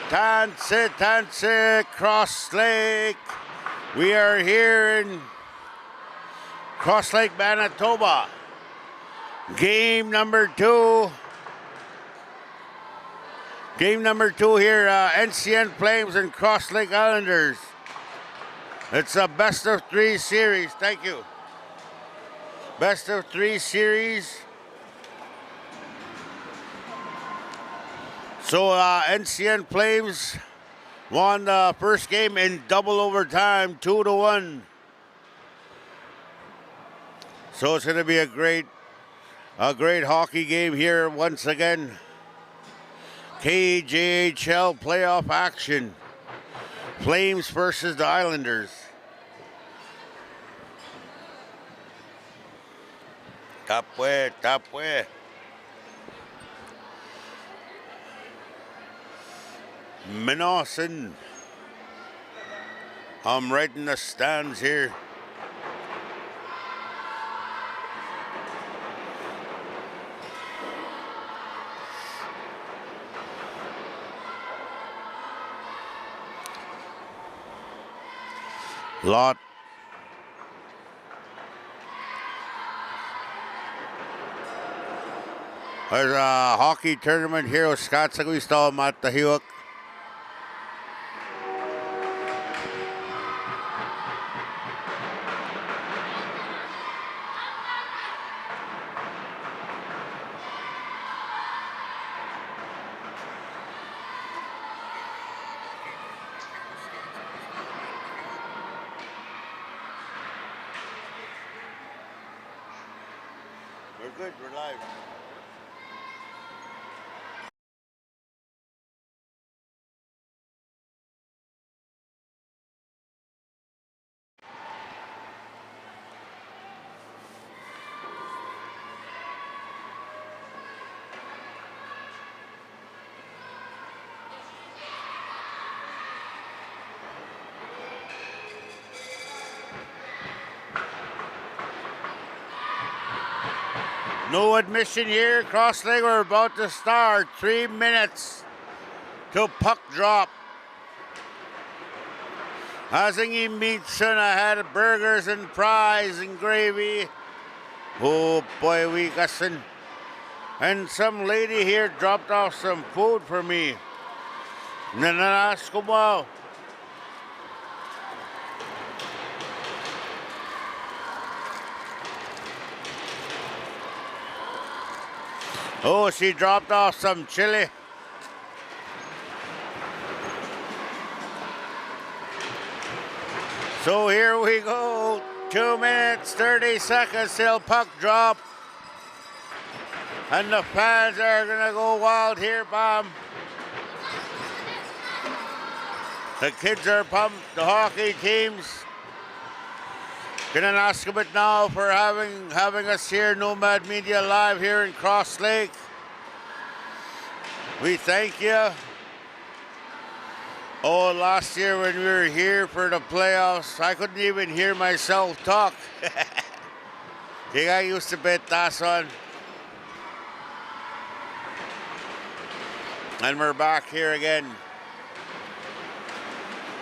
Tansi, Cross Lake. We are here in Cross Lake, Manitoba. Game number two. Game number two here, NCN Flames and Cross Lake Islanders. It's a best of three series. Thank you. Best of three series. So NCN Flames won the first game in double overtime, 2-1. So it's going to be a great hockey game here once again. KJHL playoff action. Flames versus the Islanders. Tapwe. Minawson. I'm right in the stands here. Lot. There's a hockey tournament here with Scott Saguisto Matahiwak. We're good, we're live. No admission here. Cross Lake, we're about to start. 3 minutes till puck drop. Hazingi meats and I had burgers and fries and gravy. Oh boy, we got some. And some lady here dropped off some food for me. Nananas kumaw. Oh, she dropped off some chili. So here we go. 2 minutes, 30 seconds till puck drop. And the fans are gonna go wild here, Bob. The kids are pumped, the hockey teams. Gonna ask a bit now for having us here, Nomad Media Live here in Cross Lake. We thank you. Oh, last year when we were here for the playoffs, I couldn't even hear myself talk. You got used to bet that one. And we're back here again.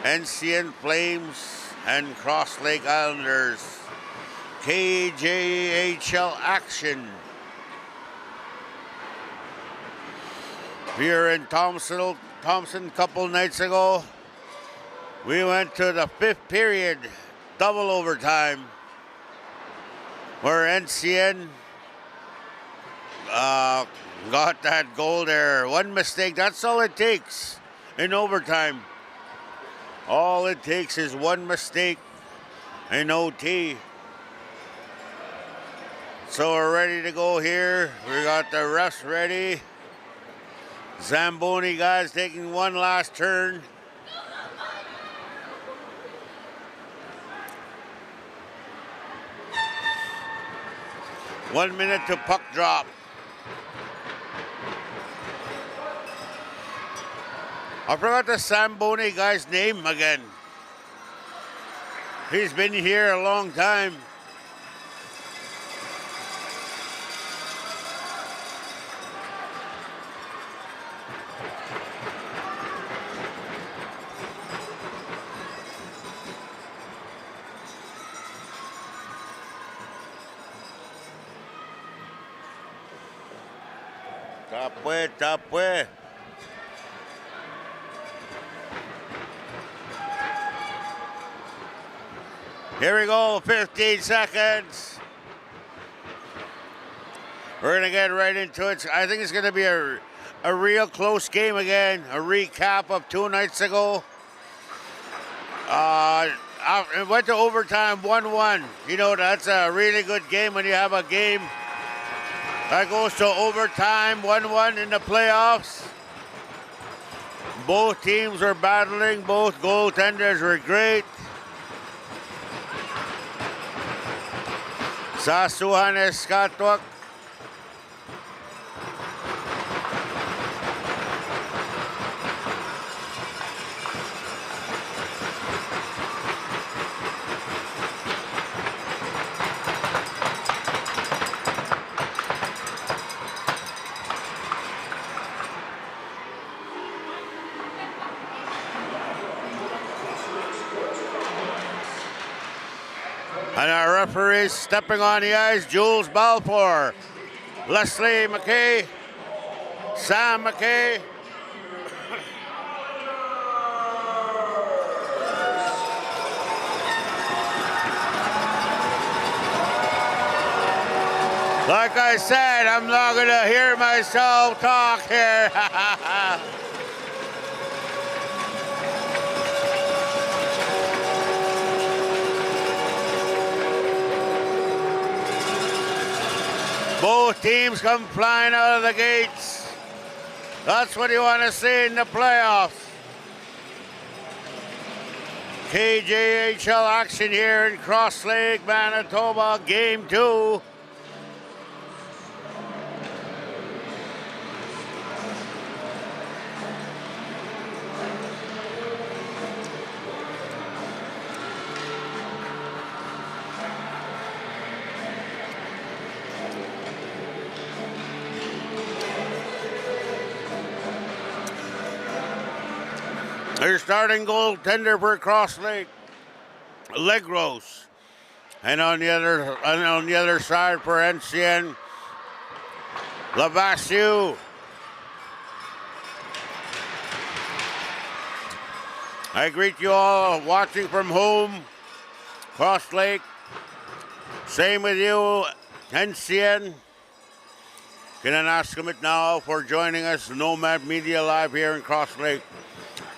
NCN Flames and Cross Lake Islanders. KJHL action. We were in Thompson a couple nights ago. We went to the fifth period, double overtime, where NCN got that goal there. One mistake, that's all it takes in overtime. All it takes is one mistake in OT. So we're ready to go here. We got the refs ready. Zamboni guys taking one last turn. One minute to puck drop. I forgot the Zamboni guy's name again. He's been here a long time. Tapwe, tapwe. Here we go, 15 seconds. We're going to get right into it. I think it's going to be a real close game again. A recap of 2 nights ago. It went to overtime 1-1. You know, that's a really good game when you have a game that goes to overtime 1-1 in the playoffs. Both teams were battling. Both goaltenders were great. Sasuhan Eskatwak. And our referees stepping on the ice, Jules Balfour, Leslie McKay, Sam McKay. Like I said, I'm not going to hear myself talk here. Both teams come flying out of the gates. That's what you want to see in the playoffs. KJHL action here in Cross Lake, Manitoba, Game 2. Their starting goaltender for Cross Lake, Legros, and on the other side for NCN, Lavasiu. I greet you all watching from home, Cross Lake. Same with you, NCN. Kinanaskamat now for joining us, Nomad Media Live here in Cross Lake.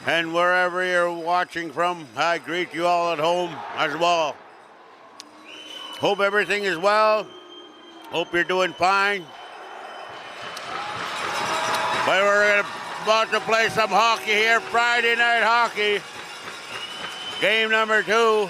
And wherever you're watching from, I greet you all at home as well. Hope everything is well. Hope you're doing fine. But we're about to play some hockey here, Friday night hockey. Game number 2.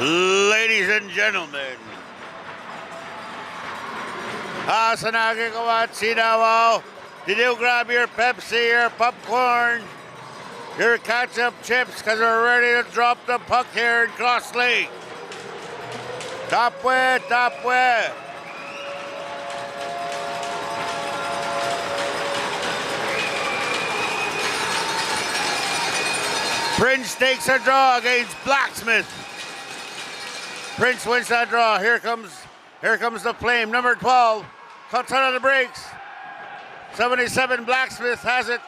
Ladies and gentlemen, sa nagkakawat sinawaw, did you grab your Pepsi or popcorn? your catch-up chips because we're ready to drop the puck here in Cross Lake. Top way, top way. Prince takes a draw against Blacksmith. Prince wins that draw. Here comes the Flame. Number 12 cuts out of the brakes. 77 Blacksmith has it.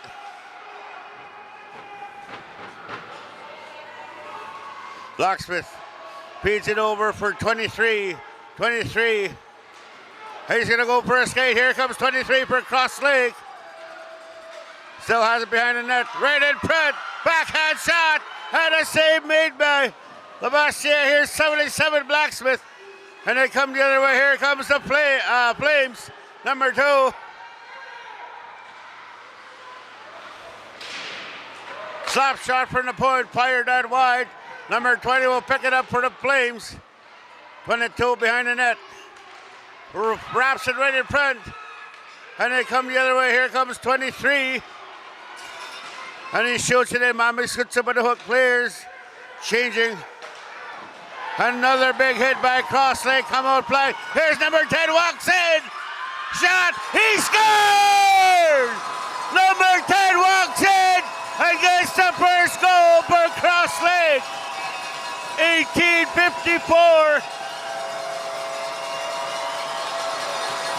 Blacksmith feeds it over for 23. 23. He's going to go for a skate. Here comes 23 for Cross Lake. Still has it behind the net. Right in front. Backhand shot. And a save made by Labassiere. Here's 77 Blacksmith. And they come the other way. Here comes the Flames. Number 2. Slap shot from the point. Fired out wide. Number 20 will pick it up for the Flames. 22 behind the net. Wraps it right in front. And they come the other way. Here comes 23. And he shoots it in. Mammy scoots up with the hook. Clears. Changing. Another big hit by Cross Lake. Come out play. Here's number 10. Walks in. Shot. He scores! Number 10 walks in and gets the first goal for Cross Lake. 1854.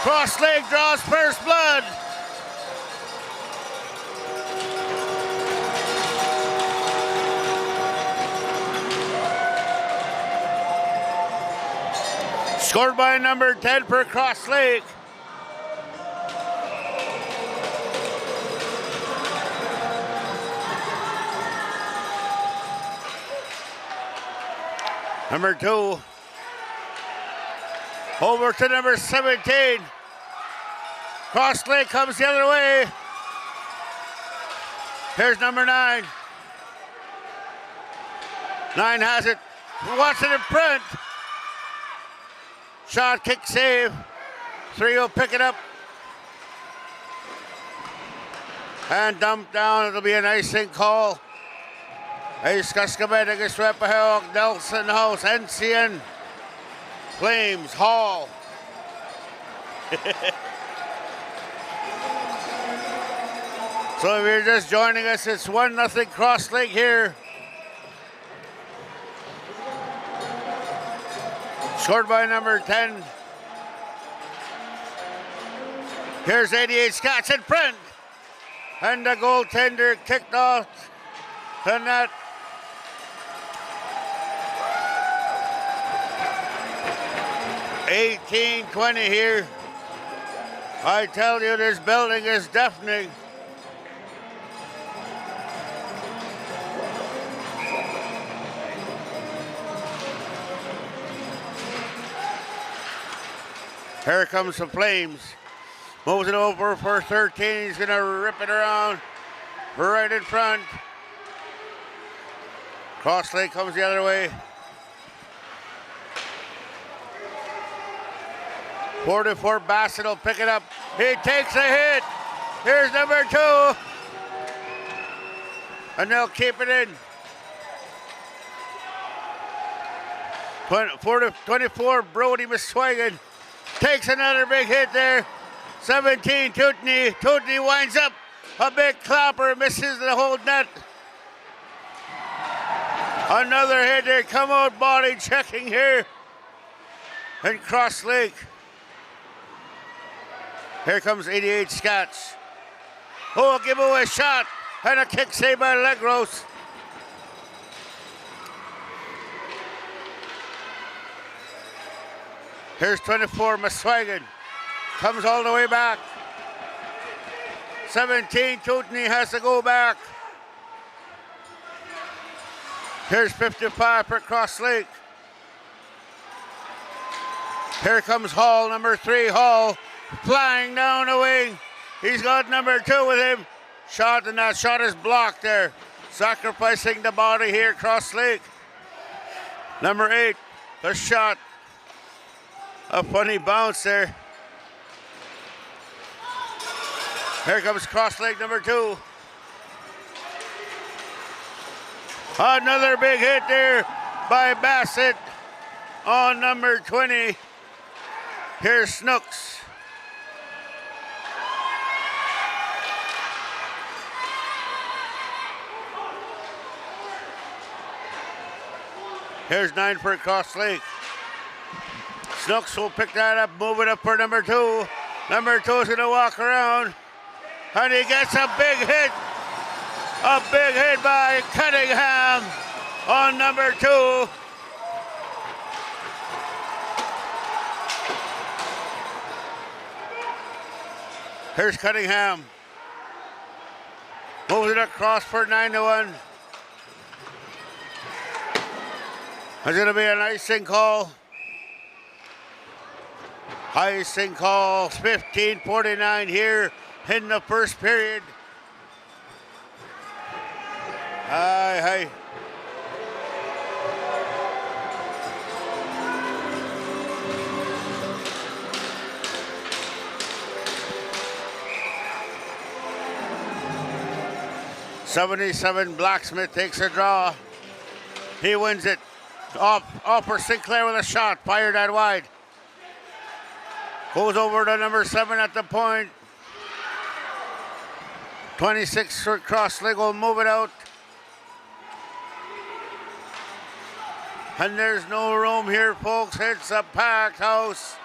Cross Lake draws first blood. Scored by number 10 for Cross Lake. Number 2. Over to number 17. Cross Lake comes the other way. Here's number 9. 9 has it. Wants it in front. Shot, kick, save. 3 will pick it up. And dump down. It'll be an icing call. Ace Cascabed against Repahawk, Nelson House, NCN, Flames, Hall. So if you're just joining us, it's 1-0 Cross Lake here. Scored by number 10. Here's 88 Scots in front. And the goaltender kicked off the net. $18-20 here. I tell you, this building is deafening. Here comes the Flames. Moves it over for 13. He's going to rip it around right in front. Cross Lake comes the other way. 44 Bassett will pick it up. He takes a hit. Here's number 2. And they'll keep it in. 24 Brody Miswagon takes another big hit there. 17 Tootney. Tootney winds up a big clapper, misses the whole net. Another hit there. Come out body checking here in Cross Lake. Here comes 88 Scots. Oh, a giveaway shot and a kick saved by Legros. Here's 24 Miswagon. Comes all the way back. 17 Tootney has to go back. Here's 55 for Cross Lake. Here comes Hall, number 3. Hall flying down the wing. He's got number 2 with him. Shot, and that shot is blocked there. Sacrificing the body here, Cross Lake. Number 8, the shot. A funny bounce there. Here comes Cross Lake, number 2. Another big hit there by Bassett on number 20. Here's Snooks. Here's 9 for Cross Lake. Snooks will pick that up, move it up for number 2. Number 2 is going to walk around, and he gets a big hit. A big hit by Cunningham on number 2. Here's Cunningham. Moves it across for 9-1. There's going to be an icing call. Icing call, 15:49 here in the first period. Hi. $77 Blacksmith takes a draw. He wins it. Off for Sinclair with a shot, fired out wide. Goes over to number 7 at the point. 26 for Cross Lake will move it out. And there's no room here, folks. It's a packed house.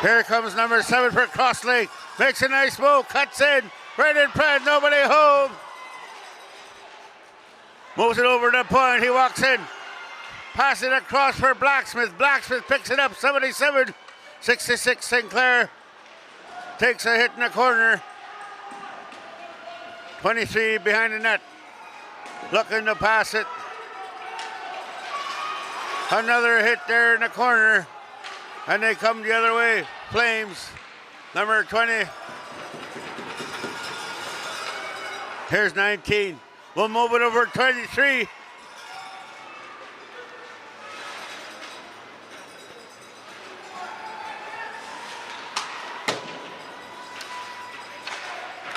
Here comes number 7 for Cross Lake. Makes a nice move, cuts in. Right in front, nobody home. Moves it over to the point, he walks in. Pass it across for Blacksmith. Blacksmith picks it up, 77. 66 Sinclair takes a hit in the corner. 23 behind the net. Looking to pass it. Another hit there in the corner. And they come the other way. Flames, number 20. Here's 19. We'll move it over 23.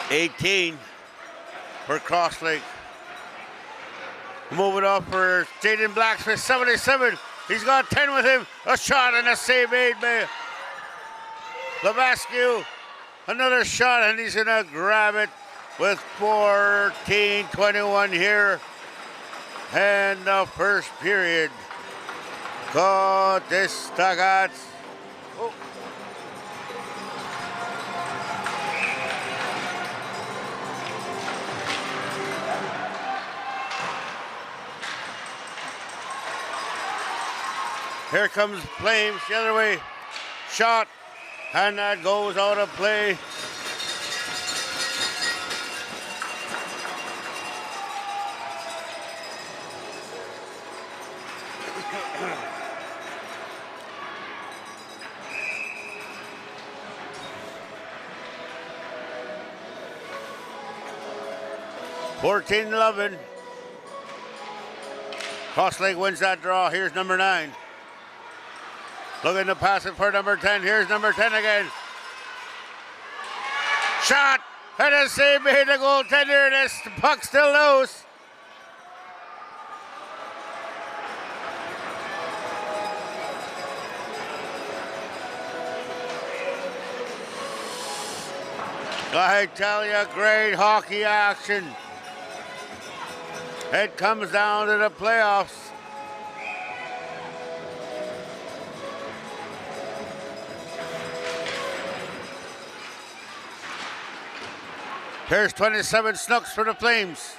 $18 for Cross Lake. Move it up for Jaden Blacksmith, 77. He's got 10 with him. A shot and a save made by Lavascu. Another shot, and he's going to grab it with 14:21 here. And the first period. God, this Tagat. Oh. Here comes Flames the other way. Shot, and that goes out of play. $14-11. Cross Lake wins that draw. Here's number 9. Looking to pass it for number 10. Here's number 10 again. Shot, and a save made the goaltender. This puck still loose. I tell you, great hockey action. It comes down to the playoffs. Here's 27 Snooks for the Flames.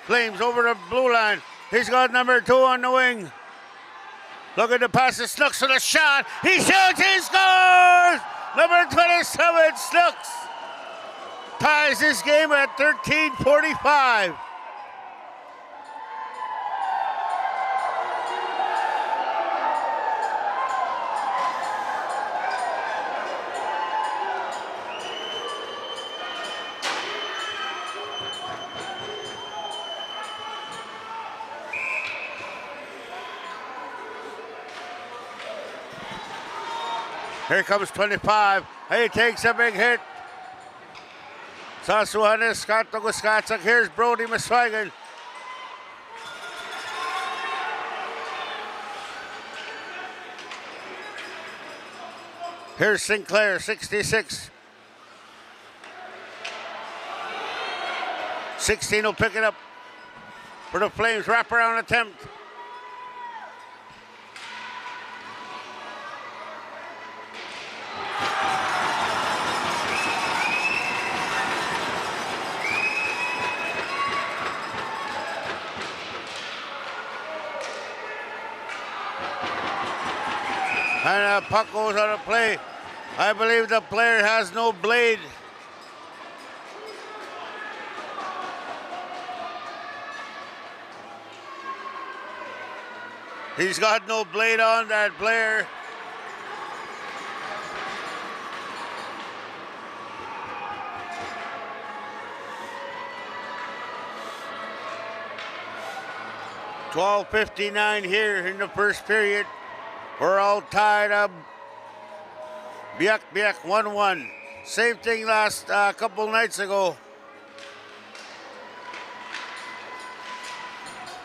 Flames over the blue line. He's got number 2 on the wing. Looking to pass to Snooks for the shot. He shoots, he scores! Number 27, Snooks ties this game at 13:45. Here comes 25. He takes a big hit. Sasuhanes, Scott Toguskatsak. Here's Brody Miswagan. Here's Sinclair, 66. 16 will pick it up for the Flames. Wraparound attempt. And the puck goes out of play. I believe the player has no blade. He's got no blade on, that player. $12:59 here in the first period. We're all tied up. Biak 1-1. Same thing last couple nights ago.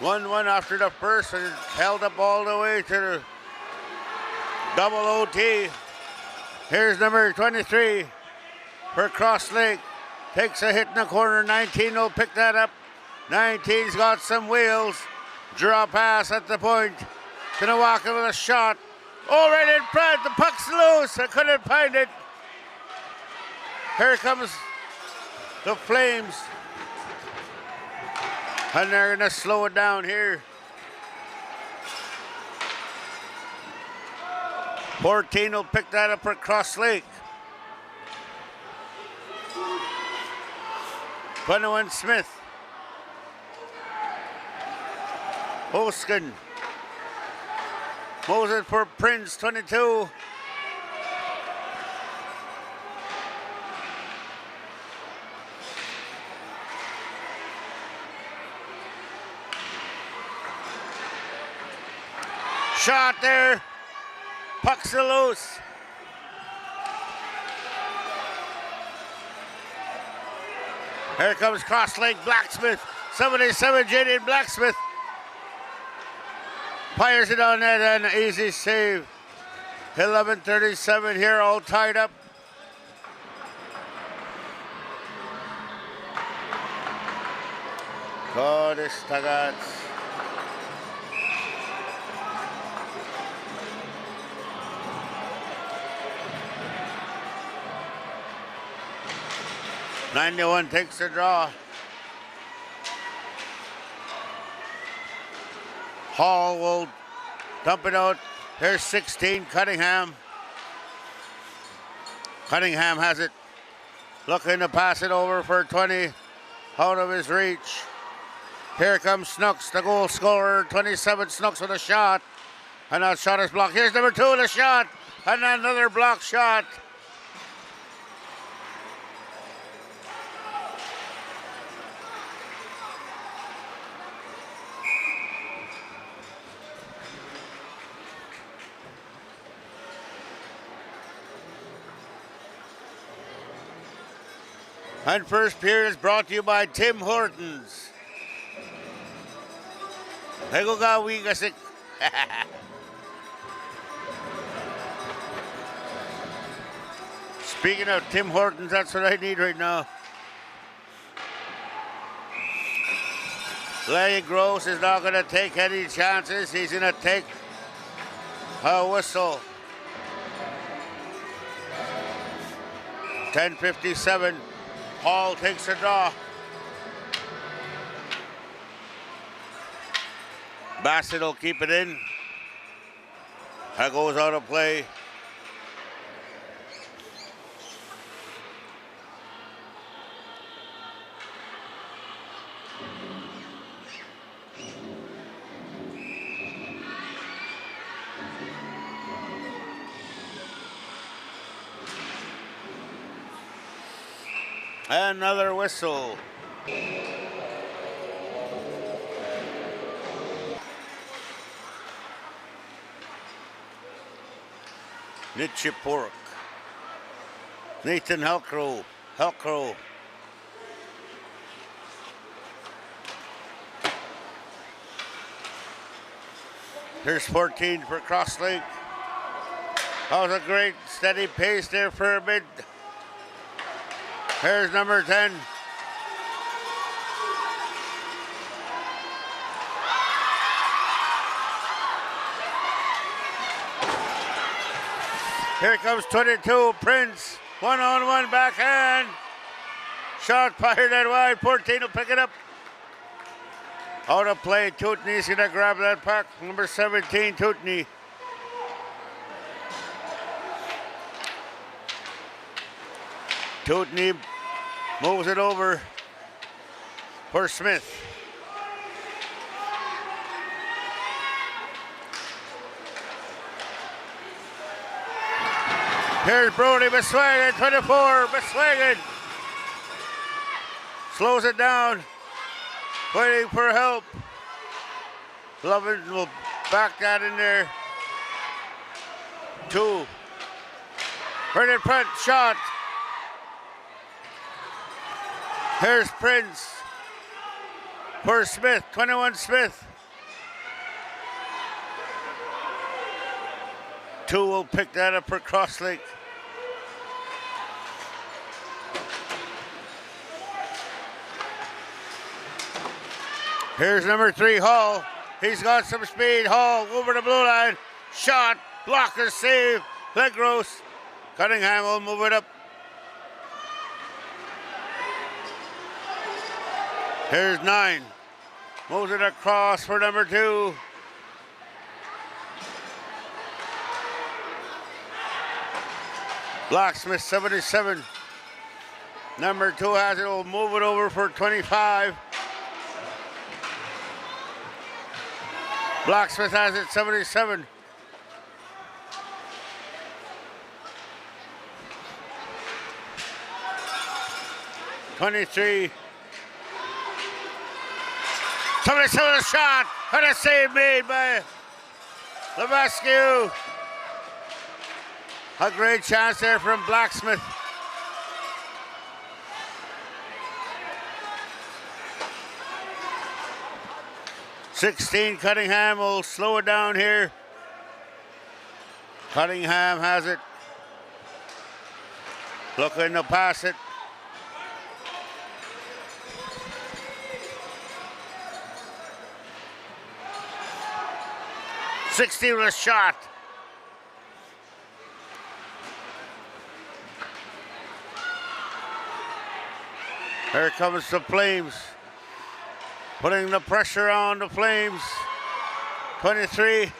1-1 after the first, and it held up all the way to the double OT. Here's number 23 for Cross Lake. Takes a hit in the corner. 19 will pick that up. 19's got some wheels. Draw pass at the point. Gonna walk in with a shot. Oh, right in front. The puck's loose. I couldn't find it. Here comes the Flames. And they're gonna slow it down here. 14 will pick that up for Cross Lake. 21 Smith. Hoskin. Moses for Prince, 22. Shot there. Puck's loose. Here comes Cross Lake Blacksmith. 77 Jaden Blacksmith. Fires it on net and an easy save. 11:37 here, all tied up. Godes Tagats. '91 takes the draw. Hall will dump it out. Here's 16, Cunningham. Cunningham has it. Looking to pass it over for 20. Out of his reach. Here comes Snooks, the goal scorer. 27 Snooks with a shot. And that shot is blocked. Here's number 2 with a shot. And another block shot. And first period is brought to you by Tim Hortons. Hegoga Wigasik. Speaking of Tim Hortons, that's what I need right now. Larry Gross is not going to take any chances. He's going to take a whistle. 10:57. Hall takes a draw. Bassett will keep it in. That goes out of play. Another whistle. Nitchie Pork. Nathan Helcrow. Here's 14 for Crosslink. That was a great steady pace there for a bit. Here's number 10. Here comes 22, Prince. One-on-one backhand. Shot fired that wide. 14 will pick it up. Out of play. Tootney's going to grab that puck. Number 17, Tootney. Tootney moves it over for Smith. Here's Brody Beswagen, 24, Beswagen. Slows it down, waiting for help. Lovin will back that in there. 2. Right in front, shot. Here's Prince for Smith, 21 Smith. 2 will pick that up for Crosslink. Here's number 3, Hall. He's got some speed. Hall over the blue line. Shot, blocker, save. Legros. Cunningham will move it up. Here's 9. Moves it across for number 2. Blacksmith, 77. Number 2 has it. Will move it over for 25. Blacksmith has it, 77. '23. 77 shot. And a save made by Levesque. A great chance there from Blacksmith. '16, Cunningham will slow it down here. Cunningham has it. Looking to pass it. '16 with a shot. Here comes the Flames. Putting the pressure on the Flames. 23.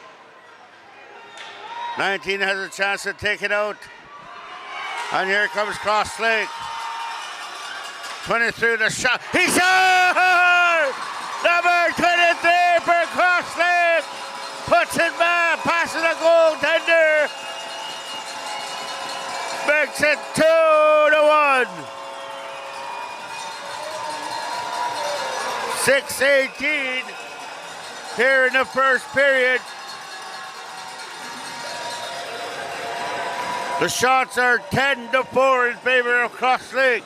19 has a chance to take it out. And here comes Crosslink. 23 the shot. He shot! Number 23 for Crosslink. Puts it back. Passes the goaltender. Makes it 2-1. 6:18 here in the first period. The shots are 10-4 in favor of Crosslink.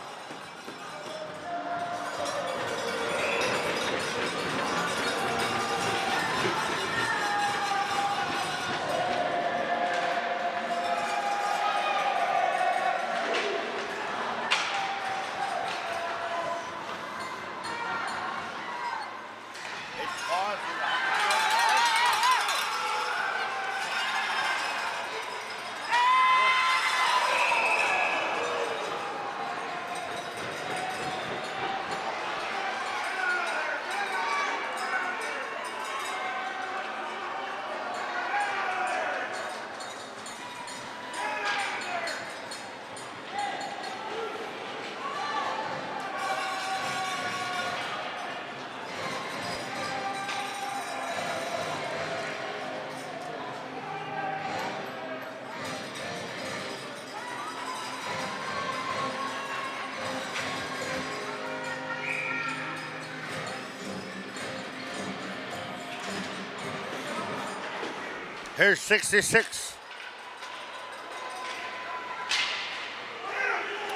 Here's 66.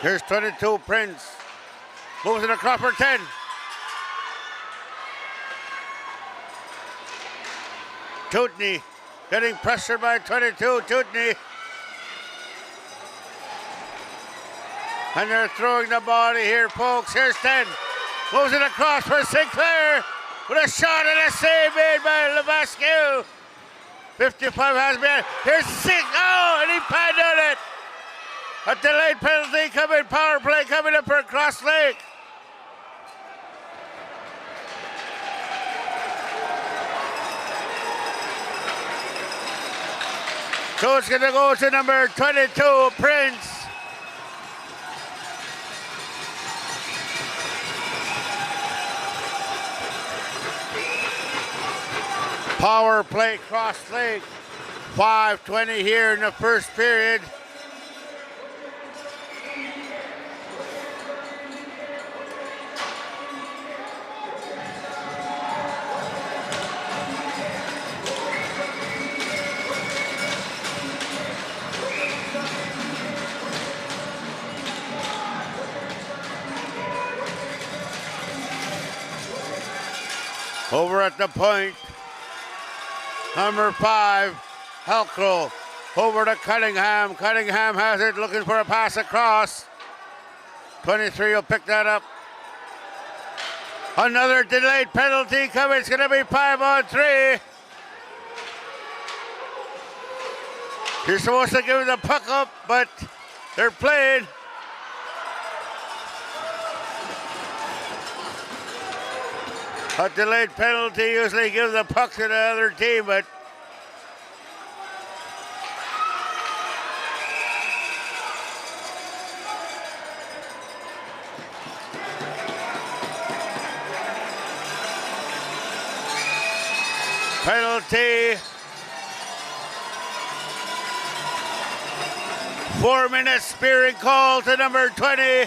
Here's 22, Prince. Moves it across for 10. Tootney getting pressured by 22, Tutney. And they're throwing the body here, folks. Here's 10. Moves it across for Sinclair with a shot and a save made by Levasque. 55 has been. Here's 6. Oh, and he panned on it. A delayed penalty coming, power play coming up for Cross Lake. So it's going to go to number 22, Prince. Power play, Cross Lake. 5:20 here in the first period. Over at the point, number 5, Halcrow. Over to Cunningham. Cunningham has it, looking for a pass across. 23 will pick that up. Another delayed penalty coming. It's going to be 5-on-3. You're supposed to give the puck up, but they're playing. A delayed penalty usually gives the puck to the other team, but penalty. 4-minute spearing call to number 20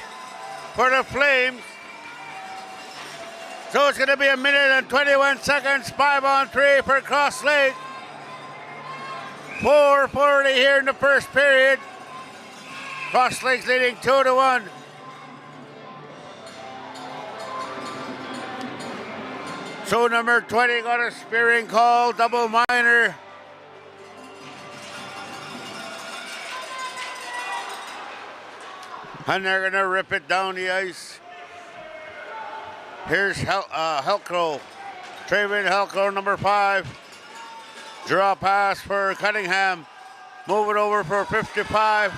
for the Flames. So it's going to be 1 minute and 21 seconds, 5-on-3 for Cross Lake. 4:40 here in the first period. Cross Lake's leading 2-1. So number 20 got a spearing call, double minor. And they're going to rip it down the ice. Here's Halcrow. Traven Halcrow, number 5. Draw pass for Cunningham. Move it over for 55.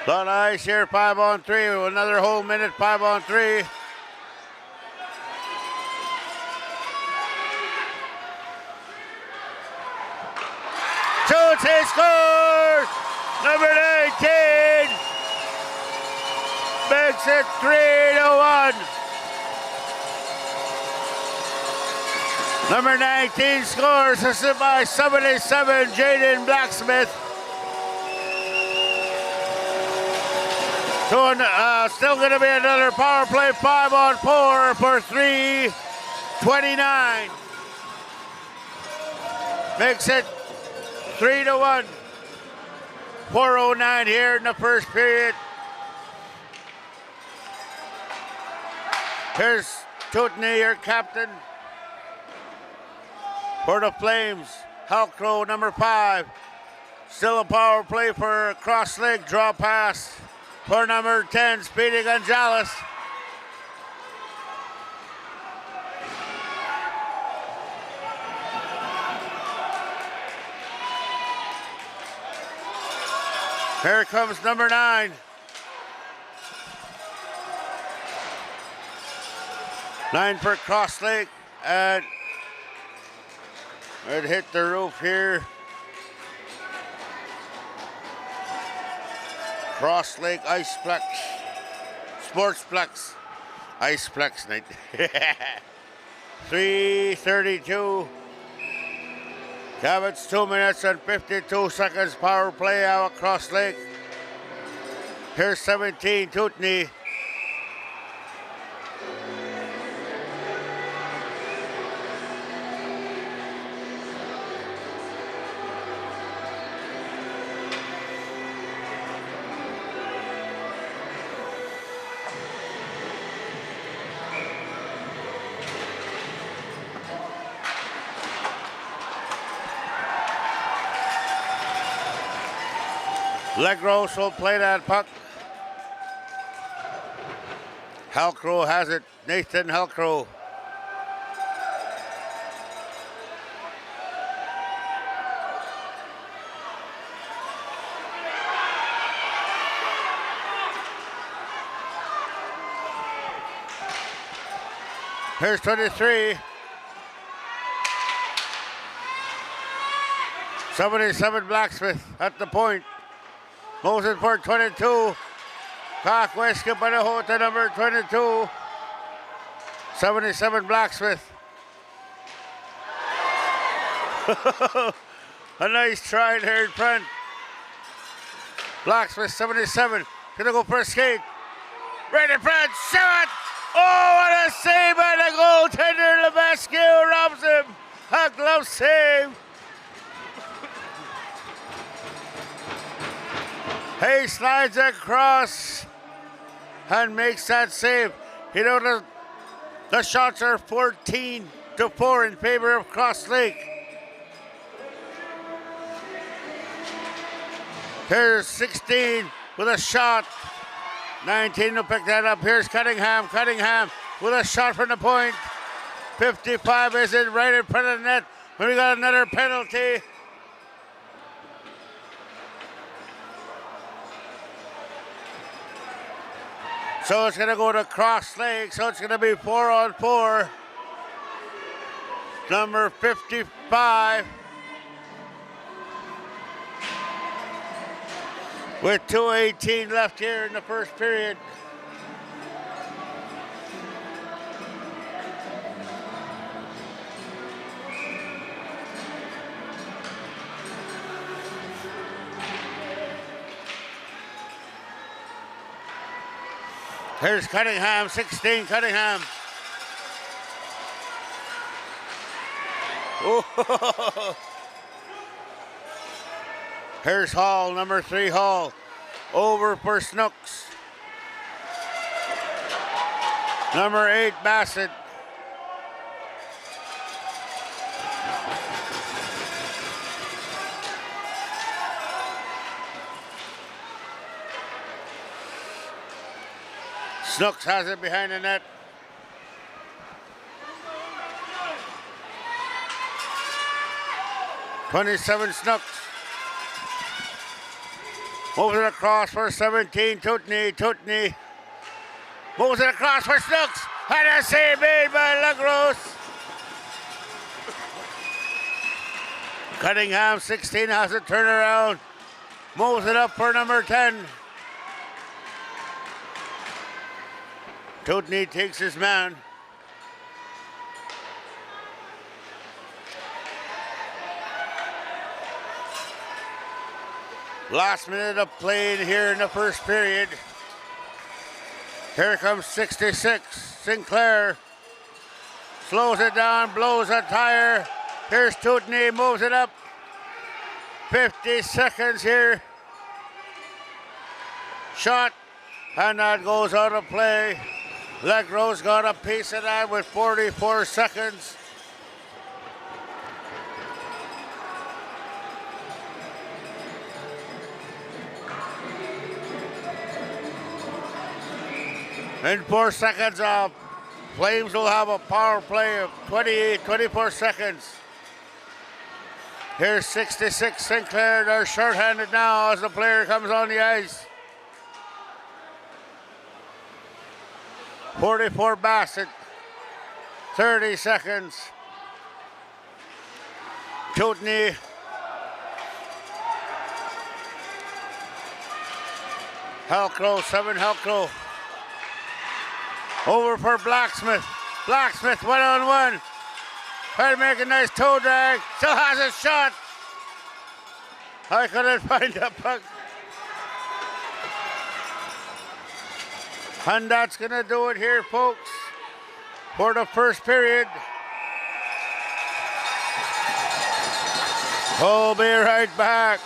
On ice here, 5-on-3. Another whole minute, 5-on-3. Shoots, he scores! Number 19 makes it 3-1. Number 19 scores, assisted by 77, Jaden Blacksmith. So still going to be another power play, 5-on-4 for 3:29. Makes it 3-1. 4:09 here in the first period. Here's Tutney, your captain for the Flames. Halcrow, number 5. Still a power play for Cross Lake. Draw pass for number 10, Speedy Gonzalez. Here comes number 9. 9 for Cross Lake, and it hit the roof here. Cross Lake Iceplex, Sportsplex, Iceplex night. 3:32. Cabot's 2 minutes and 52 seconds power play out Cross Lake. Here's 17, Tutney. Legros will play that puck. Halcrow has it. Nathan Halcrow. Here's 23. 77 Blacksmith at the point. Moses for 22. Cock Westcott by the hole to number 22. 77 Blacksmith. A nice try there in front. Blacksmith 77. Gonna go for a skate. Right in front. Shot! Oh, what a save by the goaltender. Lebescu robs him. A glove save. He slides across and makes that save. You know, the shots are 14-4 in favor of Cross Lake. Here's 16 with a shot. 19 will pick that up. Here's Cunningham. Cunningham with a shot from the point. 55 is in right in front of the net. We got another penalty. So it's going to go to Cross Lake. So it's going to be 4-on-4. Number 55. With 2:18 left here in the first period. Here's Cunningham, 16, Cunningham. Oh. Here's Hall, number 3 Hall. Over for Snooks. Number 8 Bassett. Snooks has it behind the net. '27 Snooks. Moves it across for 17, Tutney, Tutney. Moves it across for Snooks. And a save made by Legros. Cunningham, 16, has a turnaround. Moves it up for number 10. Tutney takes his man. Last minute of play here in the first period. Here comes 66. Sinclair slows it down, blows a tire. Here's Tutney, moves it up. 50 seconds here. Shot, and that goes out of play. Legros got a piece of that with 44 seconds. In 4 seconds, Flames will have a power play of 24 seconds. Here's 66 Sinclair. They're shorthanded now as the player comes on the ice. 44 Bassett. 30 seconds. Tutney. Halcrow, 7 Halcrow. Over for Blacksmith. Blacksmith 1-on-1. Trying to make a nice toe drag. Still has a shot. I couldn't find the puck. And that's going to do it here, folks, for the first period. We'll be right back.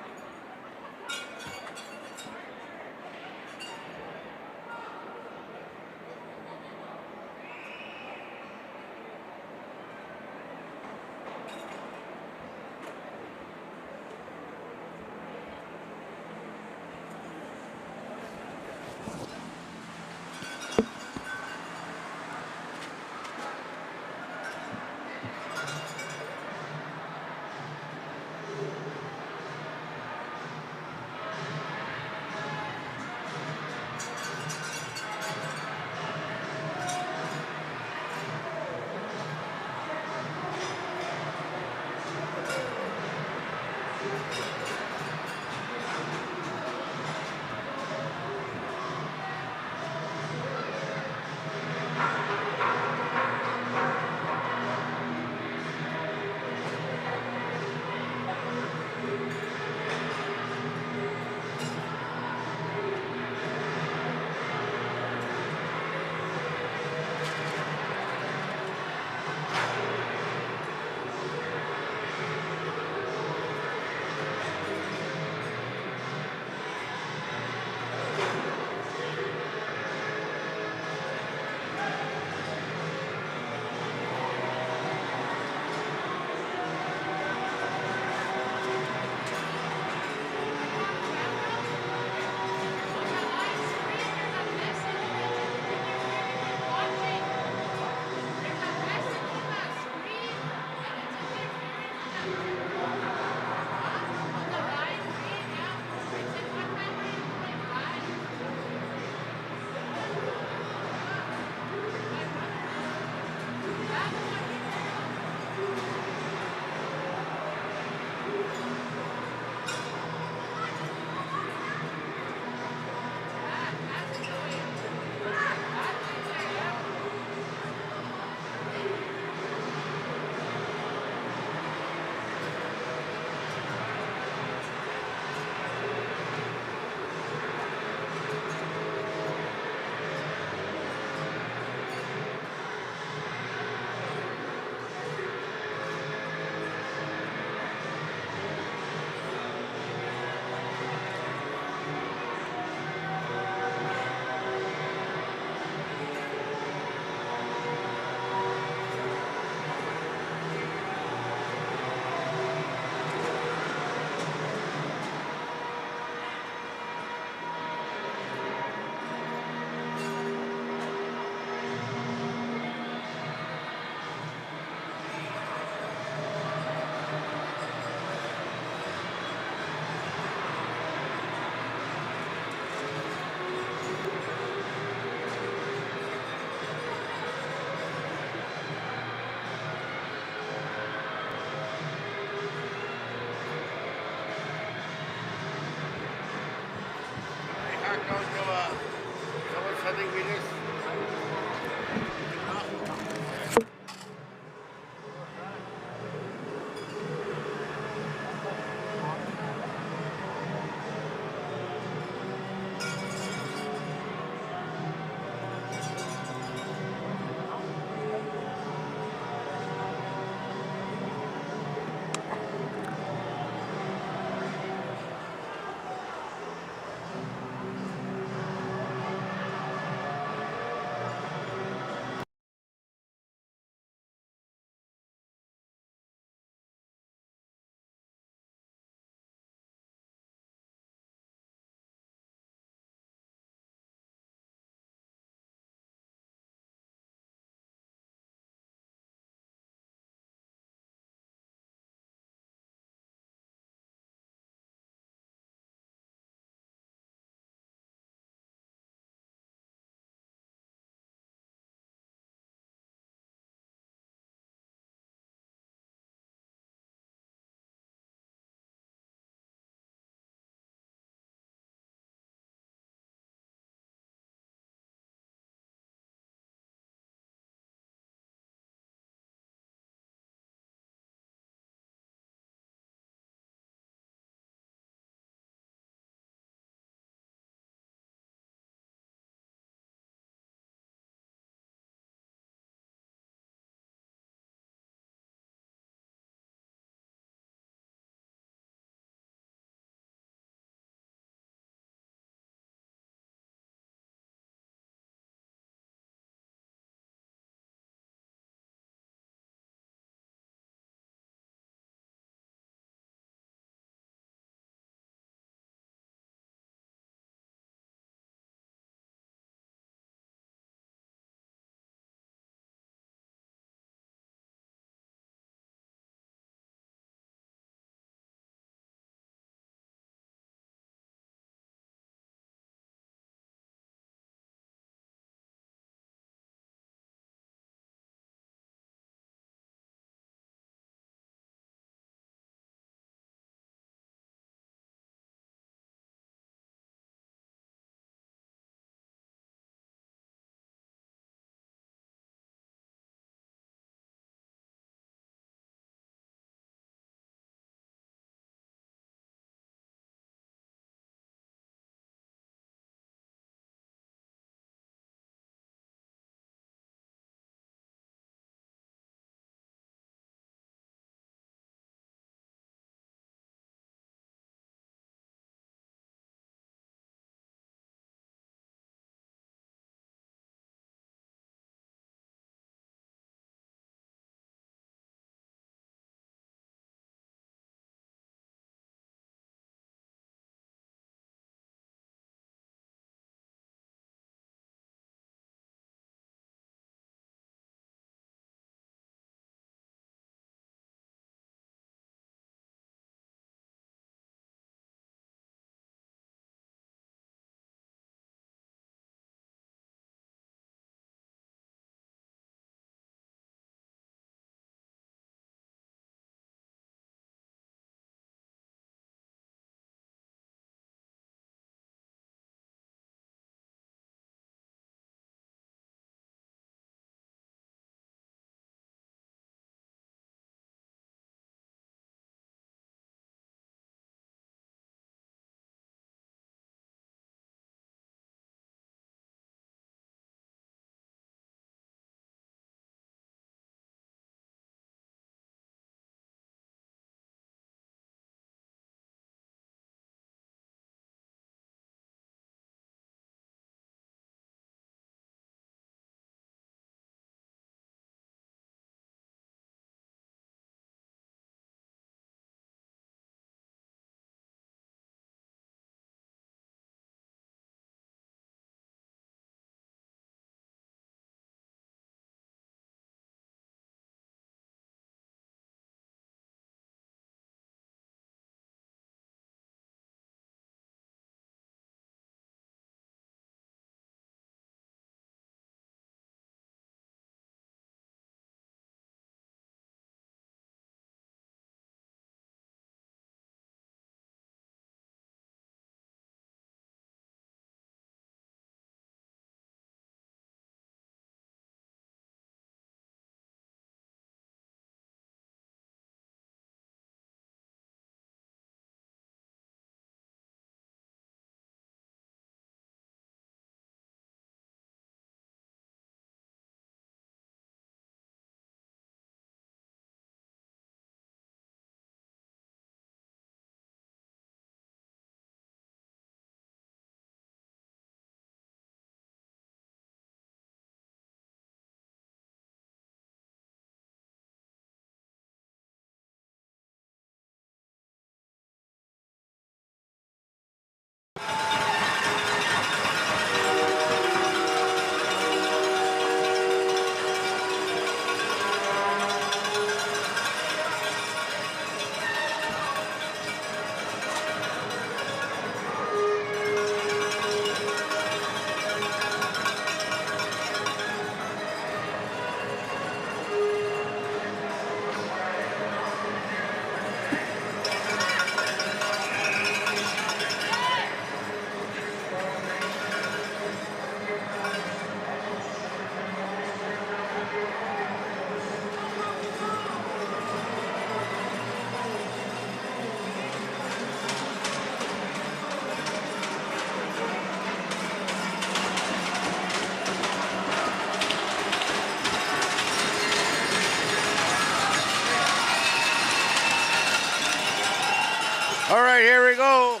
All right, here we go.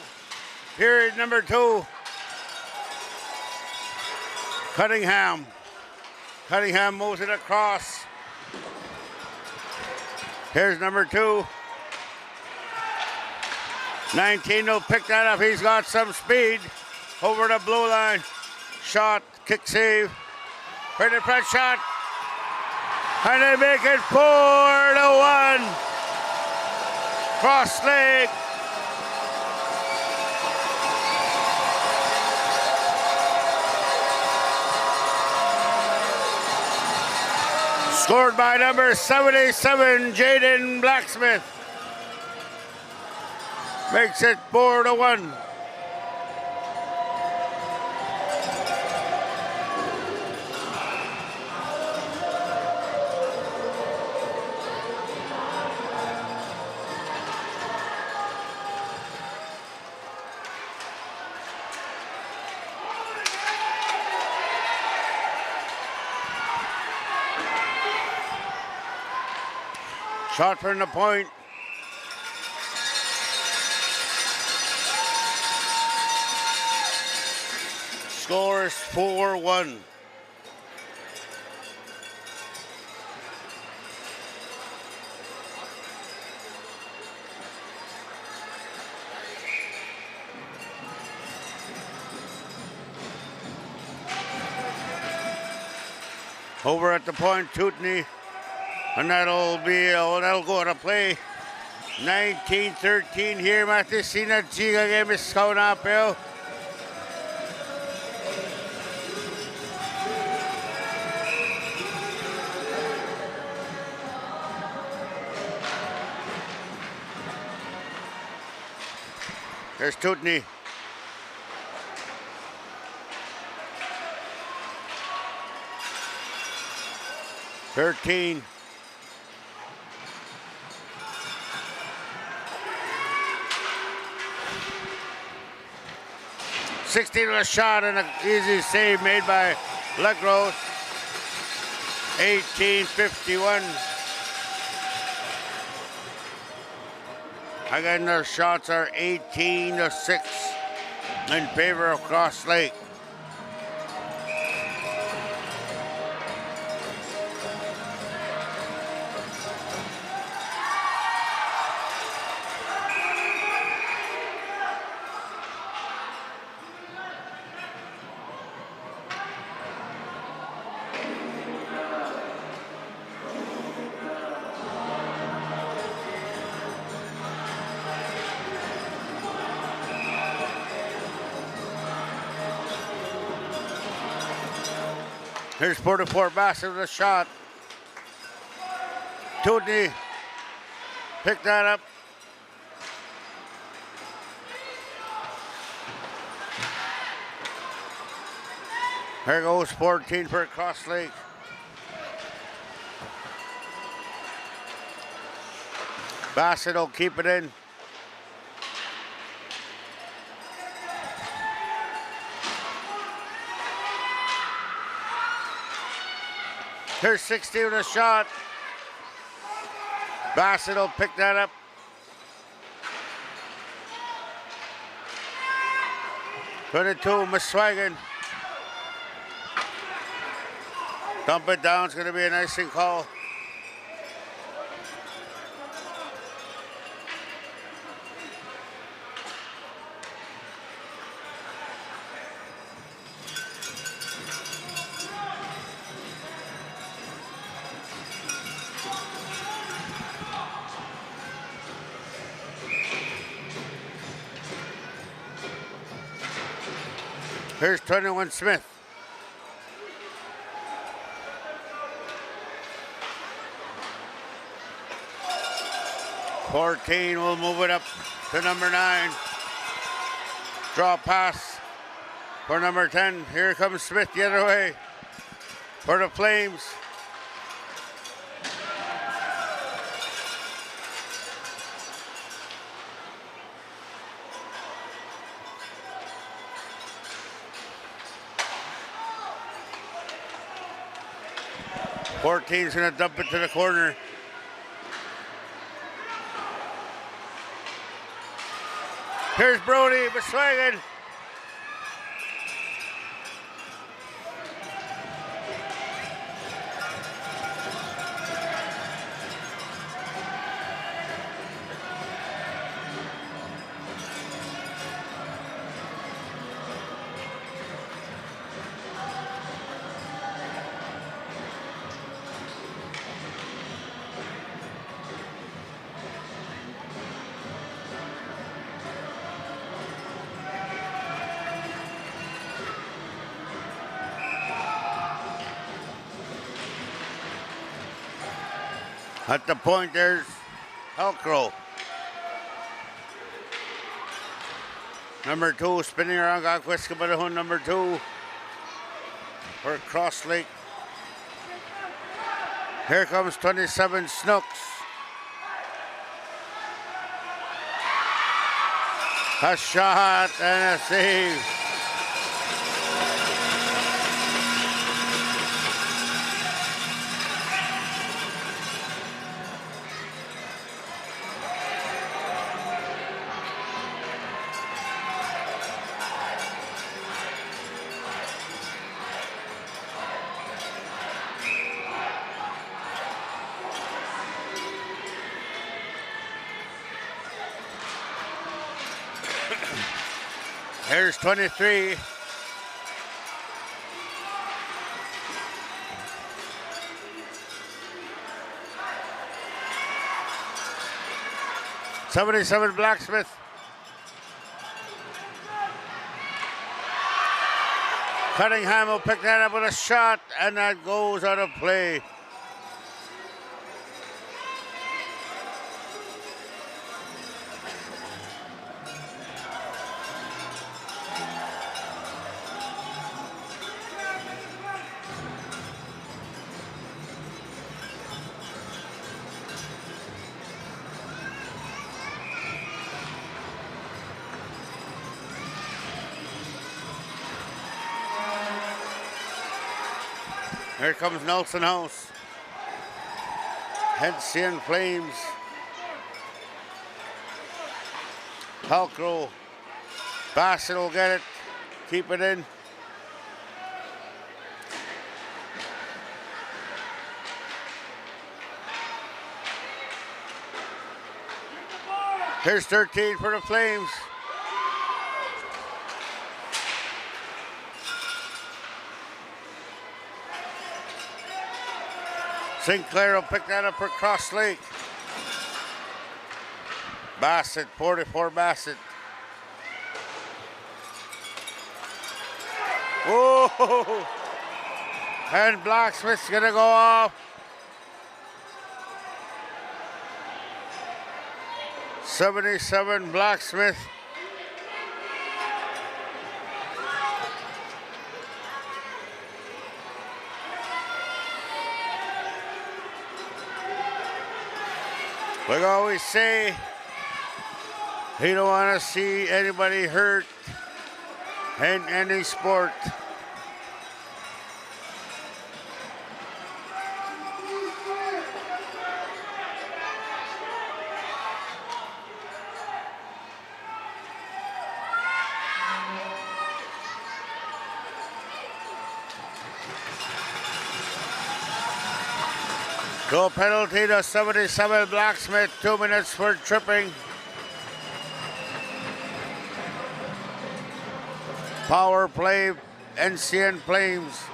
Period number 2. Cunningham. Cunningham moves it across. Here's number 2. 19 will pick that up. He's got some speed. Over the blue line. Shot, kick save. Pretty press shot. And they make it 4-1. Cross leg. Scored by number 77, Jaden Blacksmith. Makes it 4-1. Shot from the point. Score is 4-1. Over at the point, Tootney. And that'll go to play. 19-13 here. Matisina Giga game is going up, Bill. There's Tootney. Thirteen. 16 with a shot and an easy save made by Legros. 18-51. Again, their shots are 18-6 in favor of Cross Lake. Here's Porter Bassett with a shot. Tootney picked that up. Here goes 14 for Cross Lake. Bassett will keep it in. Here's 60 with a shot. Bassett will pick that up. .22, Muswagon. Dump it down, it's going to be an icing call. Here's 21 Smith. .14 will move it up to number 9. Draw pass for number 10. Here comes Smith the other way for the Flames. .14's gonna dump it to the corner. Here's Brody swinging. At the point, there's Elcrow. Number 2 spinning around, got Quiskabalahun, number 2 for Cross Lake. Here comes 27 Snooks. A shot and a save. Here's 23. '77 Blacksmith. Cunningham will pick that up with a shot, and that goes out of play. Here comes Nelson House. Hensian Flames. Halcrow. Bassett will get it. Keep it in. Here's 13 for the Flames. Sinclair will pick that up for Cross Lake. Bassett, 44 Bassett. Whoa! And Blacksmith's gonna go off. 77 Blacksmith. Like I always say, you don't want to see anybody hurt in any sport. Goal penalty to 77 Blacksmith, 2 minutes for tripping. Power play, NCN Flames.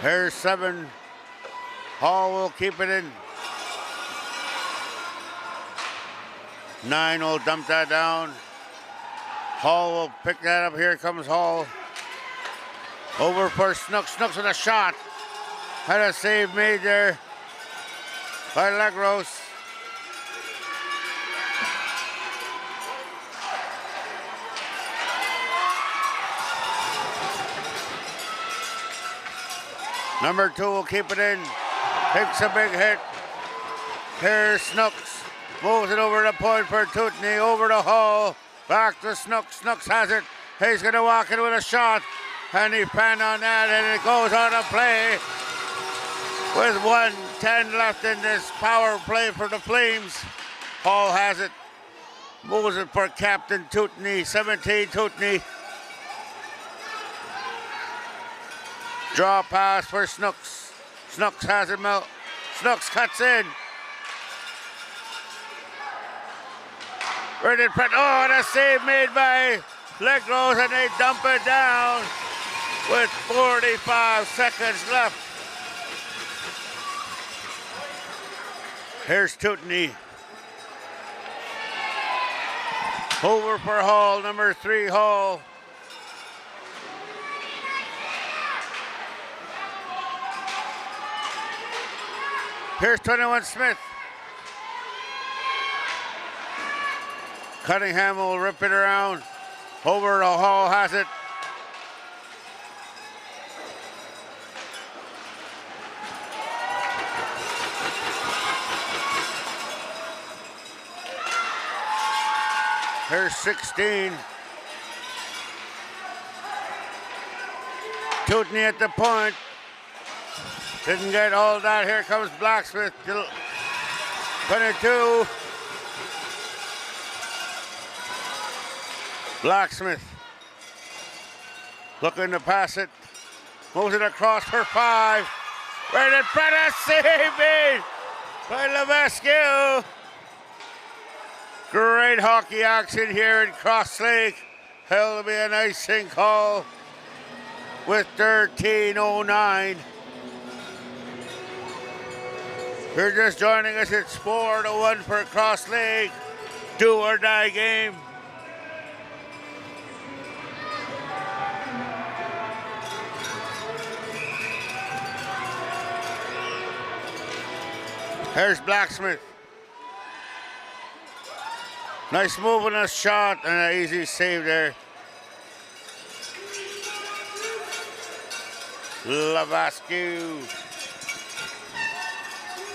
Here's 7. Hall will keep it in. 9 will dump that down. Hall will pick that up. Here comes Hall. Over for Snooks. Snooks with a shot. Had a save made there by Legros. Number 2 will keep it in. Takes a big hit. Here's Snooks. Moves it over the point for Tootney. Over the hole. Back to Snooks. Snooks has it. He's going to walk in with a shot. And he panned on that, and it goes on a play. With 1:10 left in this power play for the Flames. Hall has it. Moves it for Captain Tootney. 17 Tootney. Draw pass for Snooks. Snooks has it out. Snooks cuts in. Right in front. Oh, and a save made by Legros, and they dump it down with 45 seconds left. Here's Tootney. Over for Hall, number 3 Hall. Here's 21 Smith. Cunningham will rip it around. Over to Hall has it. Here's 16. Tootney at the point. Didn't get all that. Here comes Blacksmith. 22. Blacksmith looking to pass it. Moves it across for 5. Right in front of save made by Levesque. Great hockey action here in Cross Lake. Hell to be an icing call with 13:09. If you're just joining us, it's 4-1 for Cross Lake. Do or die game. Here's Blacksmith. Nice move and a shot and an easy save there. Lavascu.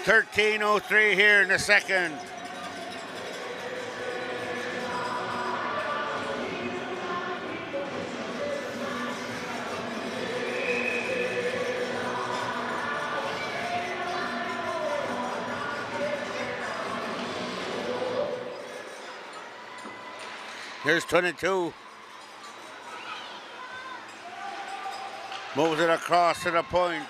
13:03 here in the second. Here's 22. Moves it across to the point.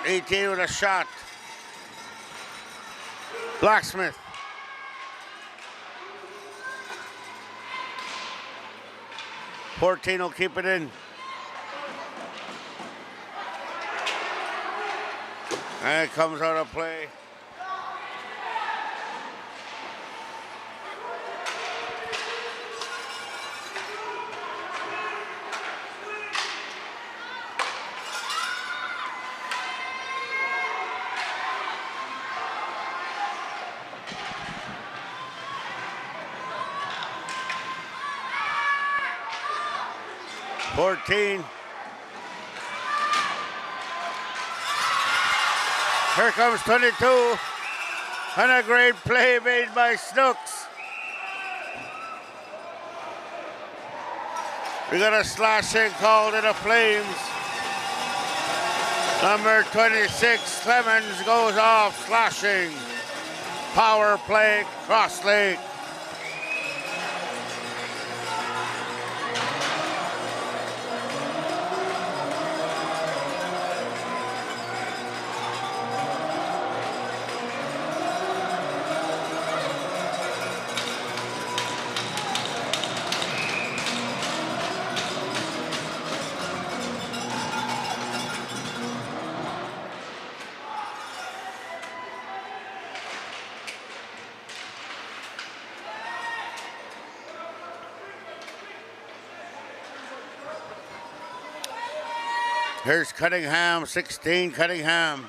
18 with a shot. Blacksmith. Will keep it in. And it comes out of play. Here comes 22. And a great play made by Snooks. We got a slashing call to the Flames. Number 26, Clemens, goes off slashing. Power play, Cross Lake. Here's Cunningham, 16, Cunningham.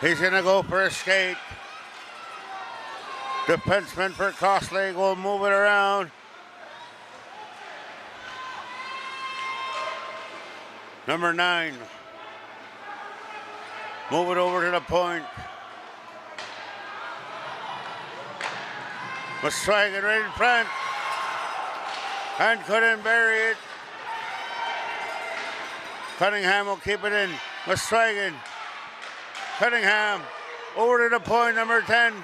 He's gonna go for a skate. Defenseman for Cross Lake will move it around. Number 9. Move it over to the point. Muswagon right in front. And couldn't bury it. Cunningham will keep it in. Muswagon. Cunningham over to the point, number 10.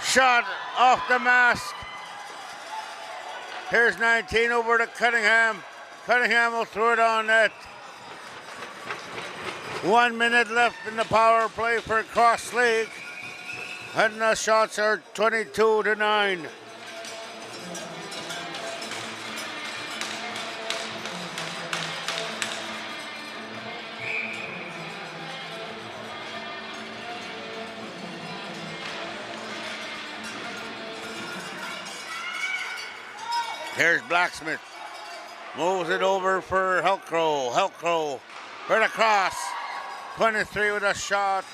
Shot off the mask. Here's 19 over to Cunningham. Cunningham will throw it on net. 1 minute left in the power play for Cross Lake. And the shots are 22-9. Here's Blacksmith. Moves it over for Helcrow. Helcrow for the cross. 23 with a shot.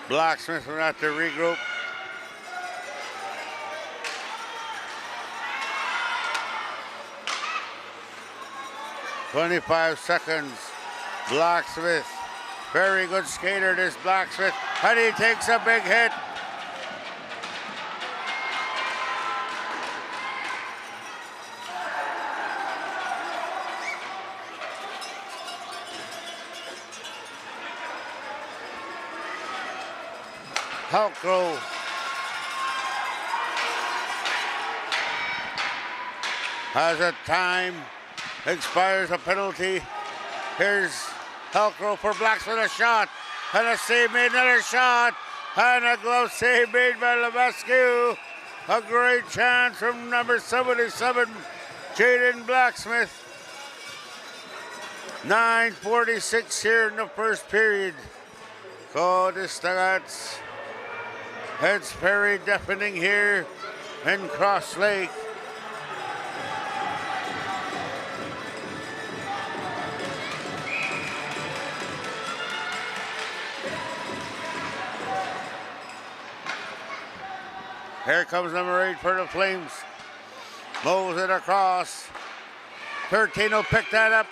Blacksmith will have to regroup. "25 seconds. Blacksmith. Very good skater, this Blacksmith. And he takes a big hit. Helcrow. Has a time. Expires a penalty. Here's Helcrow for Blacksmith, a shot. And a save made, another shot. And a glove save made by Levesque. A great chance from number 77, Jaden Blacksmith. 9:46 here in the first period. Oh, this Stigats. It's very deafening here in Cross Lake. Here comes number 8 for the Flames. Moves it across. 13 will pick that up.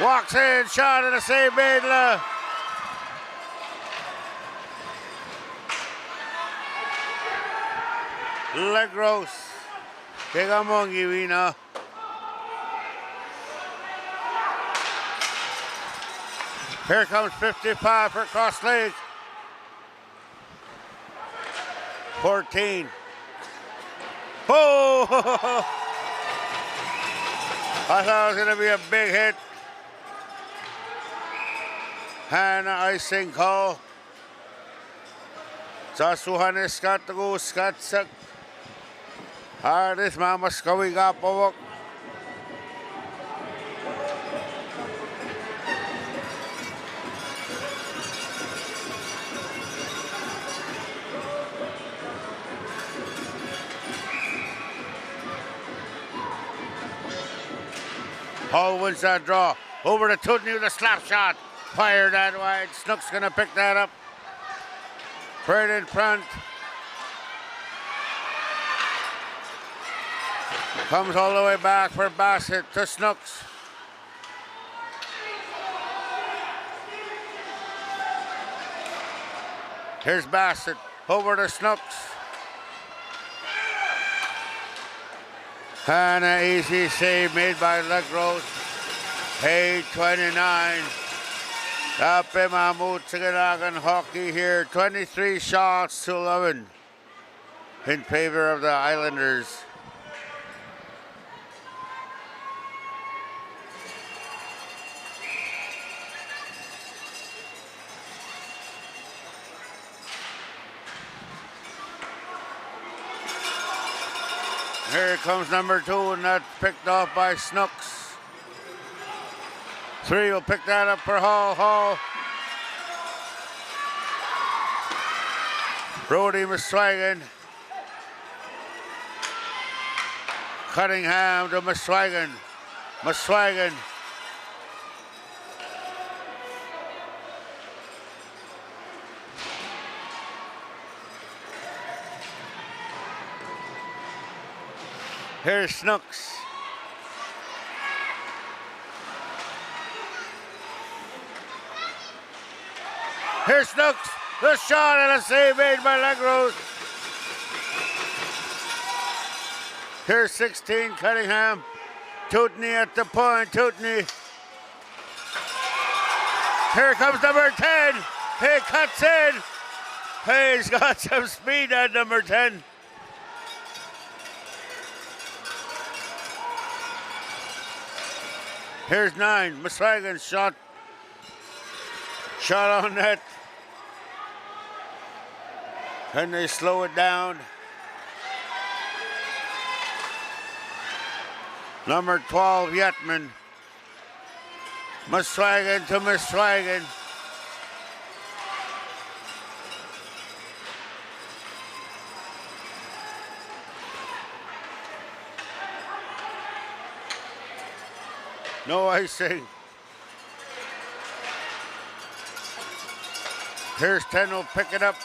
Walks in, shot and a save made. Legros. Kegamongi Wina. Here comes 55 for Cross Lake. 14. Oh! I thought it was going to be a big hit. And icing call. Sasuhan Scott to go Scott Sak. This Mamas Kawi Gapawak. Hall wins that draw. Over to Tudney with a slap shot. Fired that wide. Snook's going to pick that up. Right in front. Comes all the way back for Bassett to Snooks. Here's Bassett. Over to Snooks. And an easy save made by Legros. 8-29. Tape Mahmoud Siganagan hockey here. 23 shots to 11 in favor of the Islanders. Here comes number 2, and that's picked off by Snooks. 3 will pick that up for Hall. Hall. Brody Muswagon. Cunningham to Muswagon. Muswagon. Here's Snooks. Here's Snooks. The shot and a save made by Legros. Here's 16, Cunningham. Tootney at the point, Tootney. Here comes number 10. He cuts in. Hey, he's got some speed at number 10. Here's 9, Muswagon's shot. Shot on net. And they slow it down. Number 12, Yetman. Muswagon to Muswagon. No icing. Here's 10 will pick it up.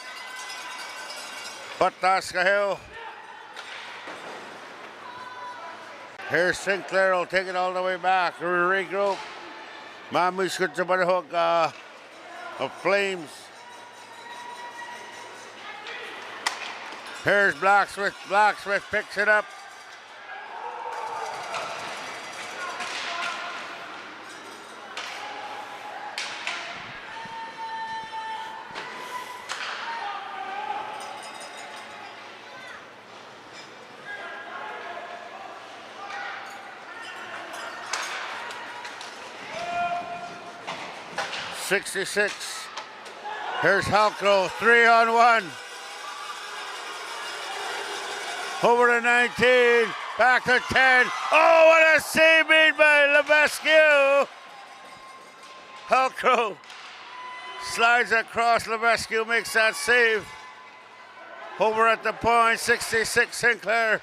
But Hill. Here's Sinclair will take it all the way back. Regroup. Mamus gets about a hook of Flames. Here's Blacksmith. Blacksmith picks it up. .66. Here's Halco, 3-on-1. Over to 19, back to 10. Oh, what a save made by Levesque. Halco slides across. Levesque makes that save. Over at the point, 66 Sinclair.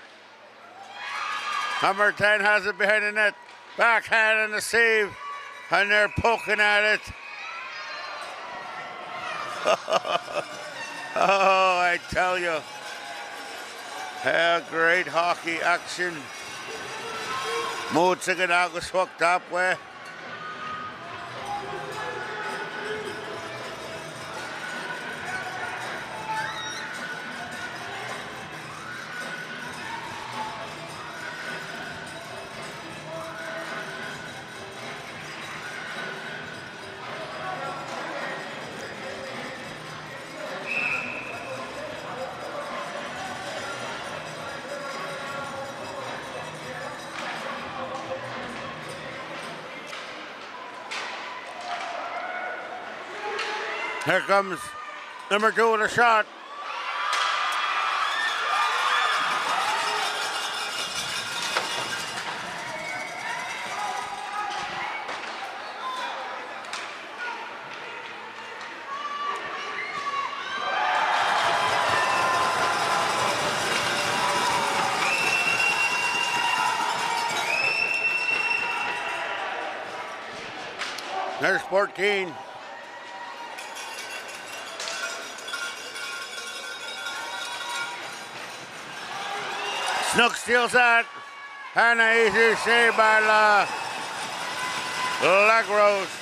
Number 10 has it behind the net. Backhand and the save. And they're poking at it. Oh, I tell you. Great hockey action. Motsigan was hooked up with. Here comes number 2 with a shot. There's 14. Snook steals that. And an easy save by Lagros.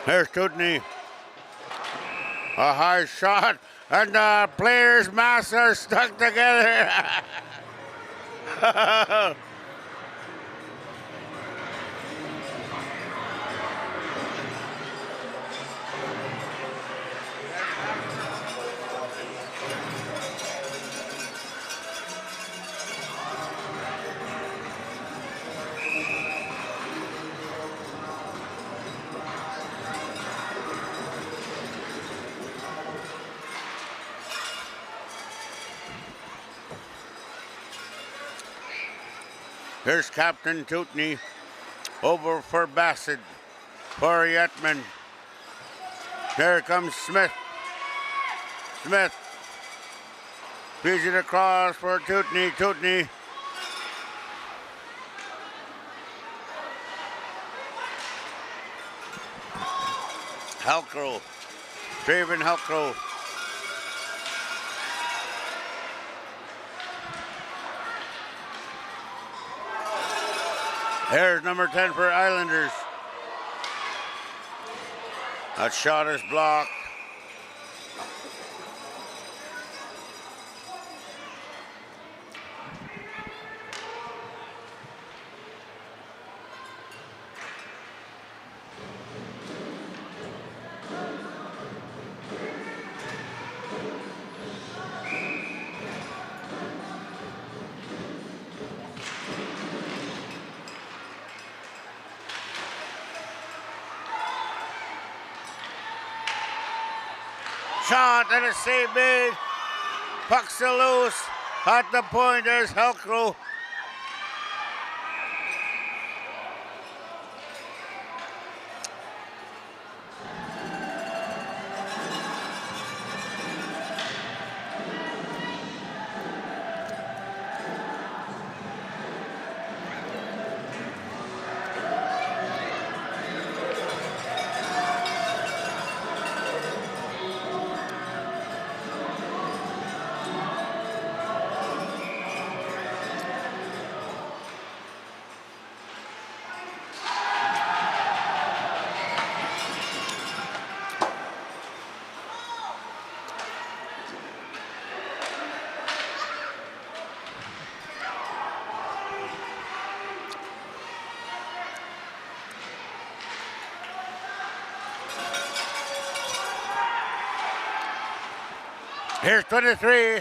There's Tootney. A high shot, and the players' masks are stuck together. Here's Captain Tootney over for Bassett, for Yetman. Here comes Smith. Smith feeds it across for Tootney. Tootney. Halcrow. Draven Halcrow. Here's number 10 for Islanders. That shot is blocked. Shot and a save made. Puck's still loose. At the point, there's Halcrow. Here's 23.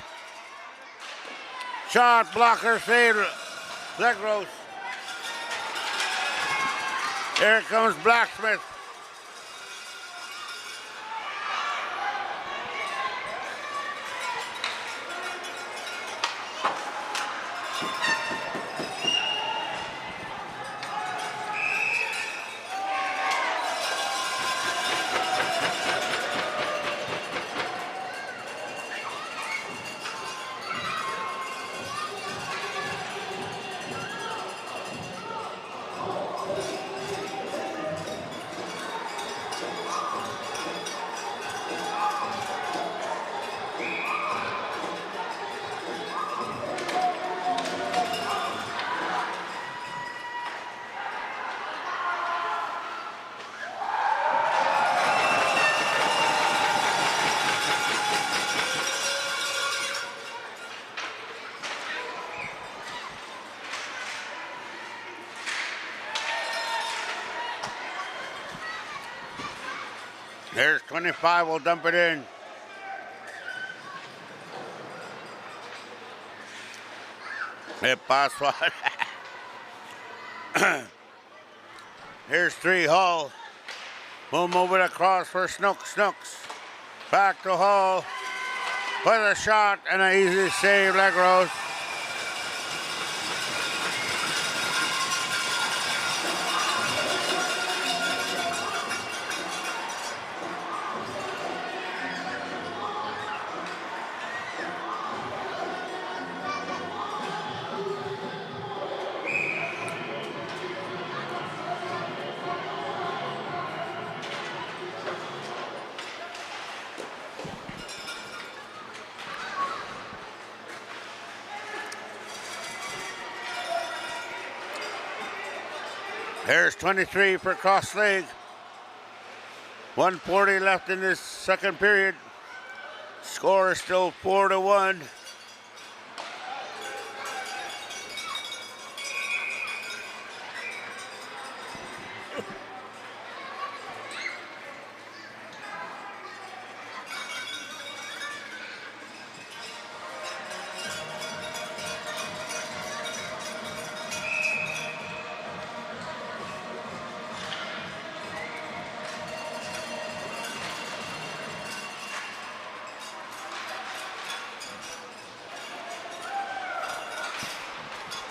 Shot, blocker, save, Legros. Here comes Blacksmith. There's 25, we'll dump it in. Hey, pass one. Here's 3, Hall. We'll move it across for Snooks. Snooks. Back to Hall. With a shot and an easy save, Legros. There's 23 for cross leg. 1:40 left in this second period. Score is still 4-1.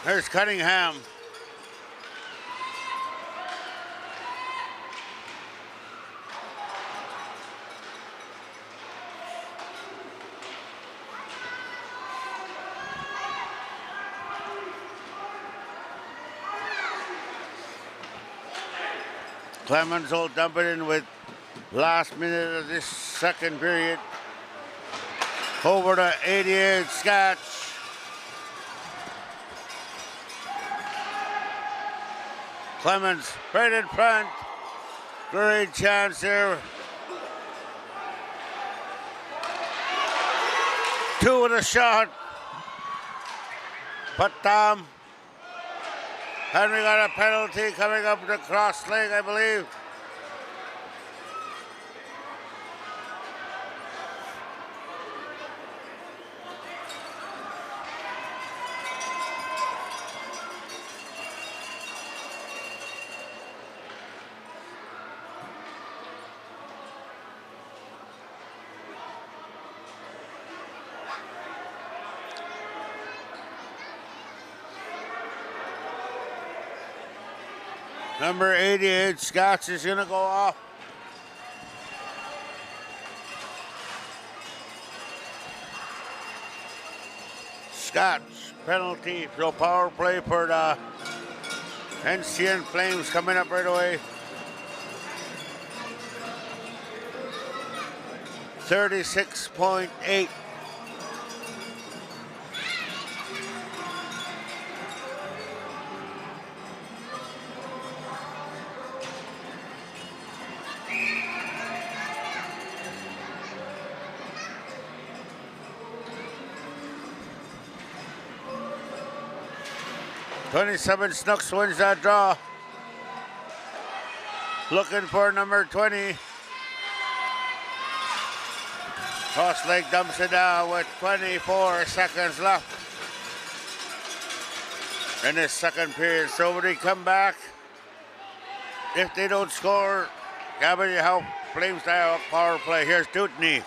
There's Cunningham. Clemens will dump it in with last minute of this second period. Over to 88 Scotch. Clemens right in front. Great chance there. Two with a shot. But Henry got a penalty coming up the cross leg, I believe. Number 88, Scotch is going to go off. Scotch, penalty, so power play for the NCN Flames coming up right away. 36.8. '27 Snooks wins that draw. Looking for number 20. Cross leg dumps it down with 24 seconds left in this second period. So when they come back, if they don't score, Gavin, you help Flames style power play. Here's Dutney.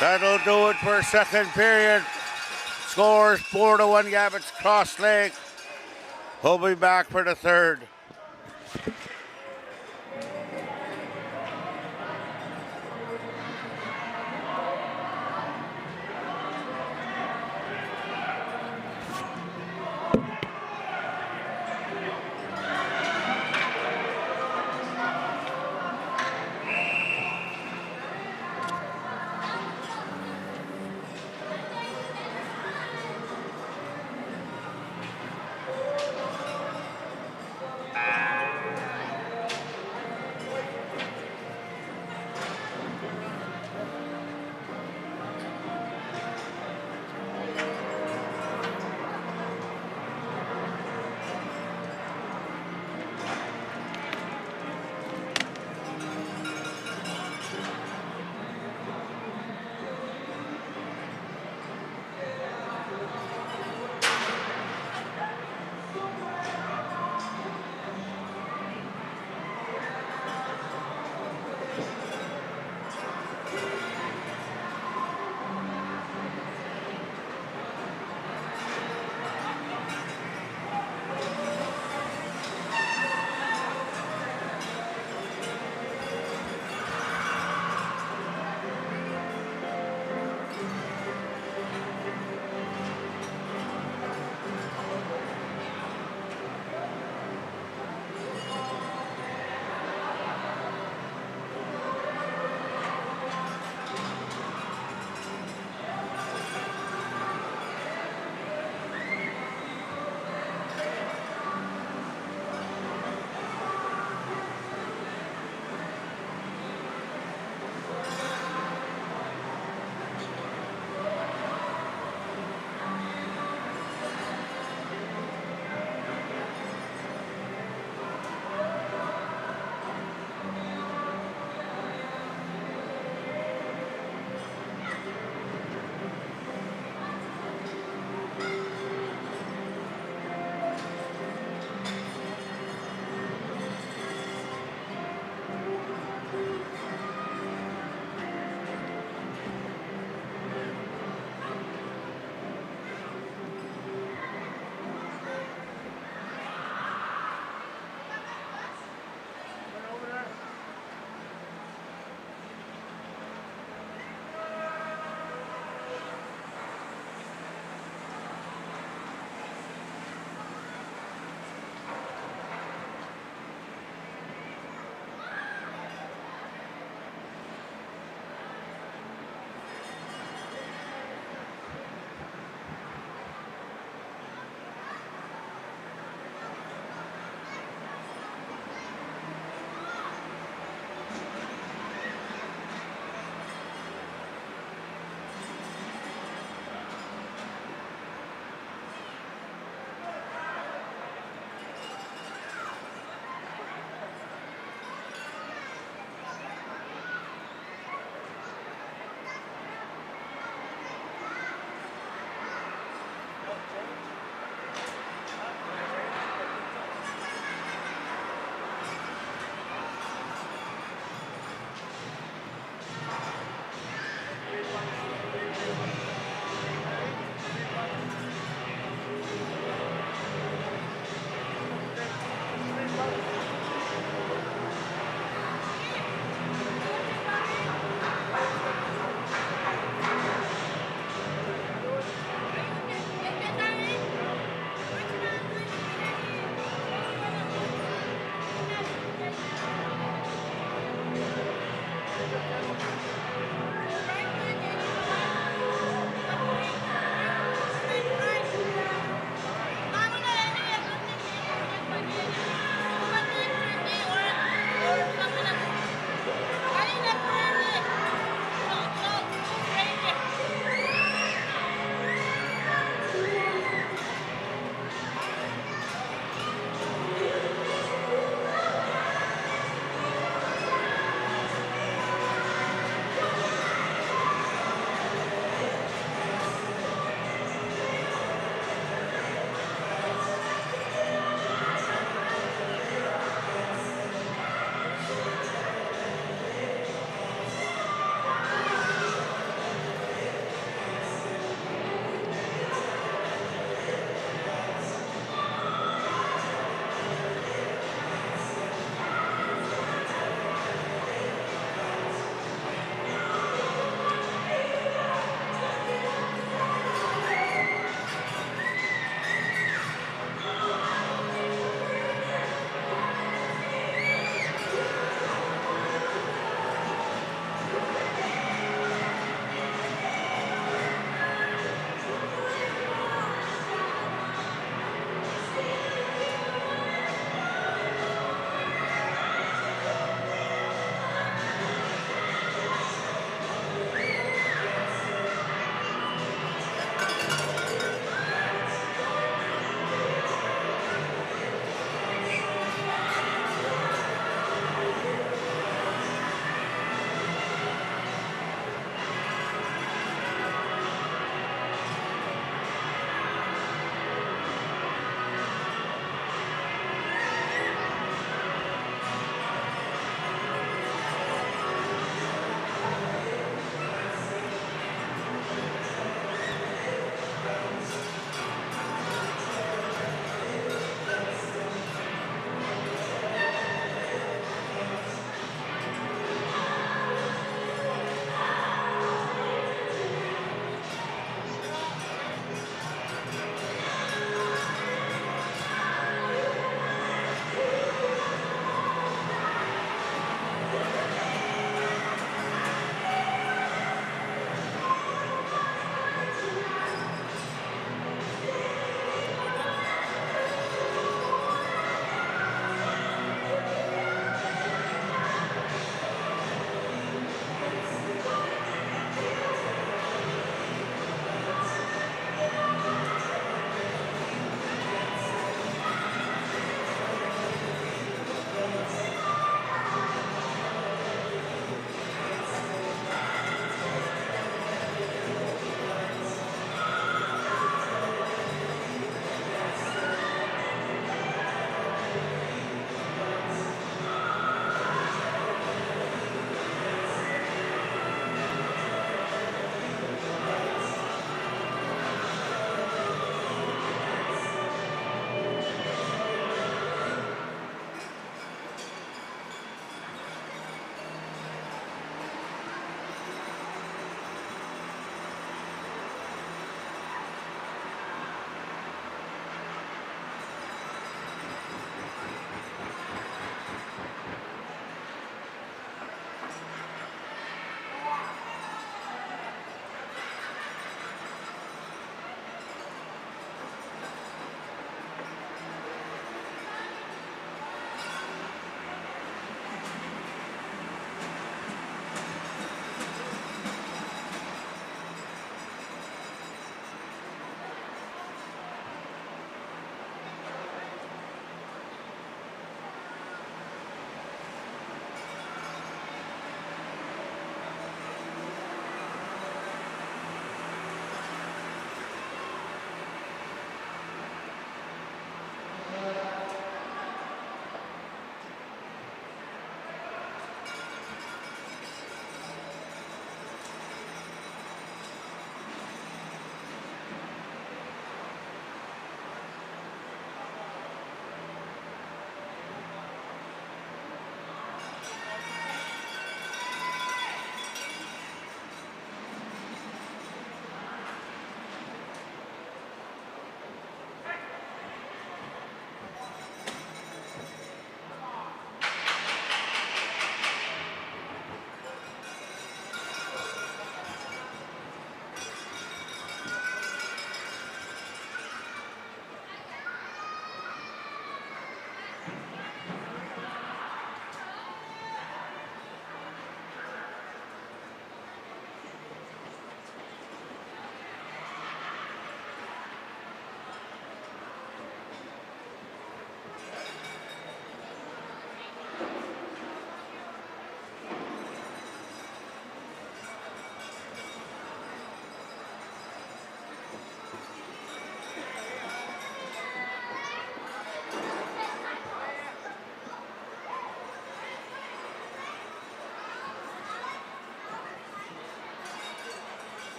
That'll do it for second period. Scores 4-1 Gabbitt's cross leg. We'll be back for the third.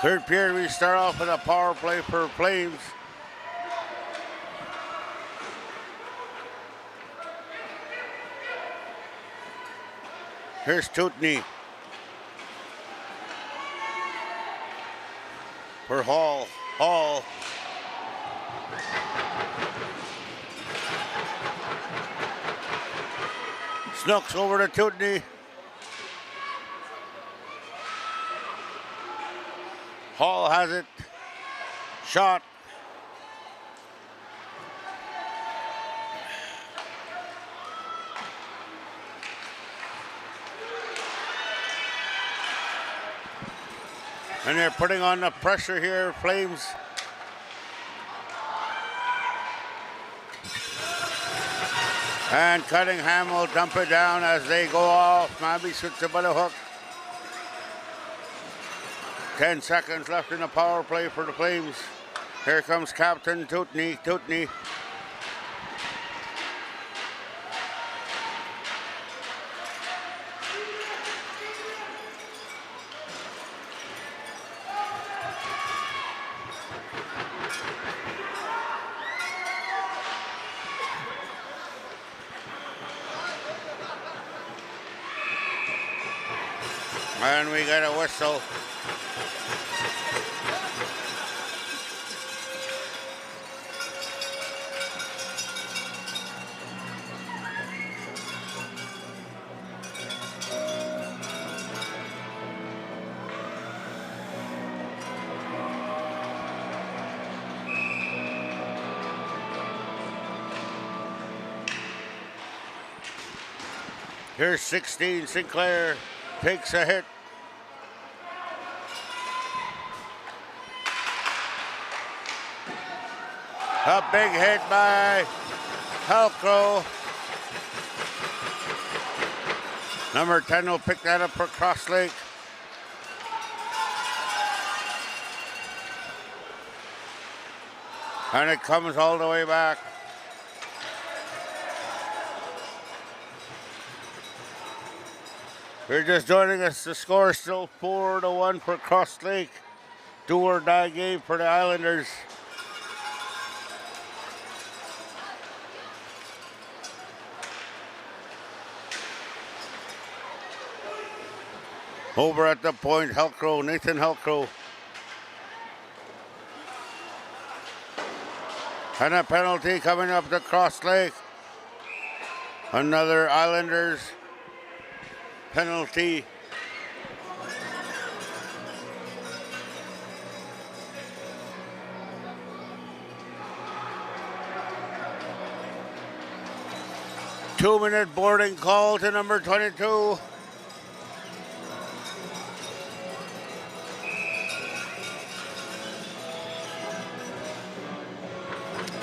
Third period, we start off with a power play for Flames. Here's Tutney for Hall. Hall. Snooks over to Tutney. Hall has it. Shot. And they're putting on the pressure here, Flames. And Cunningham will dump it down as they go off. Maybe shoots about a hook. 10 seconds left in the power play for the Flames. Here comes Captain Tutney. Tutney. And we got a whistle. Here's 16, Sinclair takes a hit. A big hit by Halcrow. Number 10 will pick that up for Crosslake. And it comes all the way back. If you're just joining us, the score is still 4-1 for Crosslake. Do or die game for the Islanders. Over at the point, Halcrow, Nathan Halcrow. And a penalty coming up to Crosslake. Another Islanders penalty. Two-minute boarding call to number 22.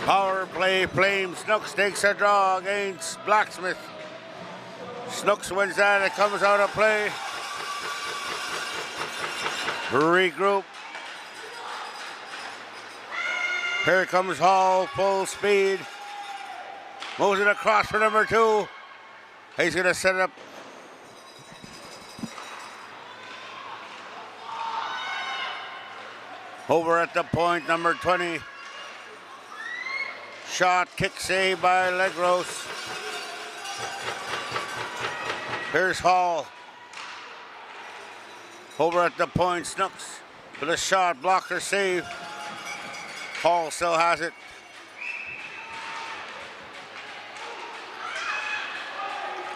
Power play, Flames. Snooks takes a draw against Blacksmith. Snooks wins that. It comes out of play. Regroup. Here comes Hall, full speed. Moves it across for number 2. He's going to set it up. Over at the point, number 20. Shot, kick save by Legros. Here's Hall. Over at the point, Snooks with a shot, blocker save. Hall still has it.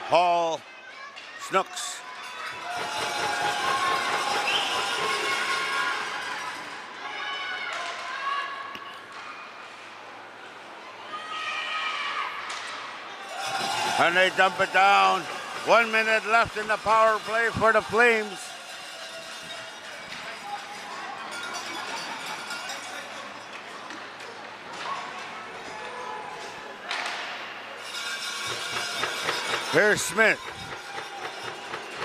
Hall, Snooks. And they dump it down. 1 minute left in the power play for the Flames. Here's Smith.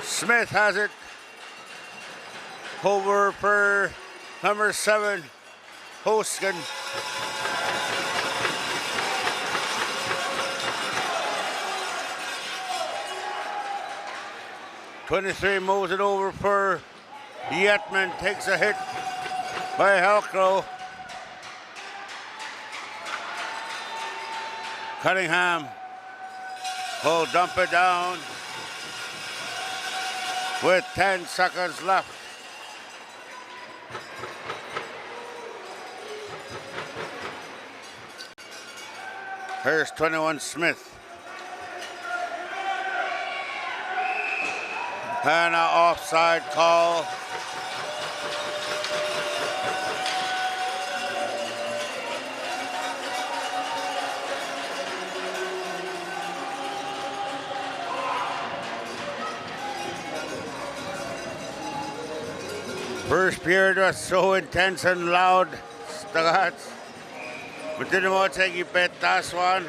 Smith has it. Over for number 7, Hoskin. '23 moves it over for Yetman, takes a hit. by Helcrow. Cunningham will dump it down with 10 seconds left. Here's 21 Smith. And an offside call. First period was so intense and loud, Stagats. But didn't want to take you bet that one.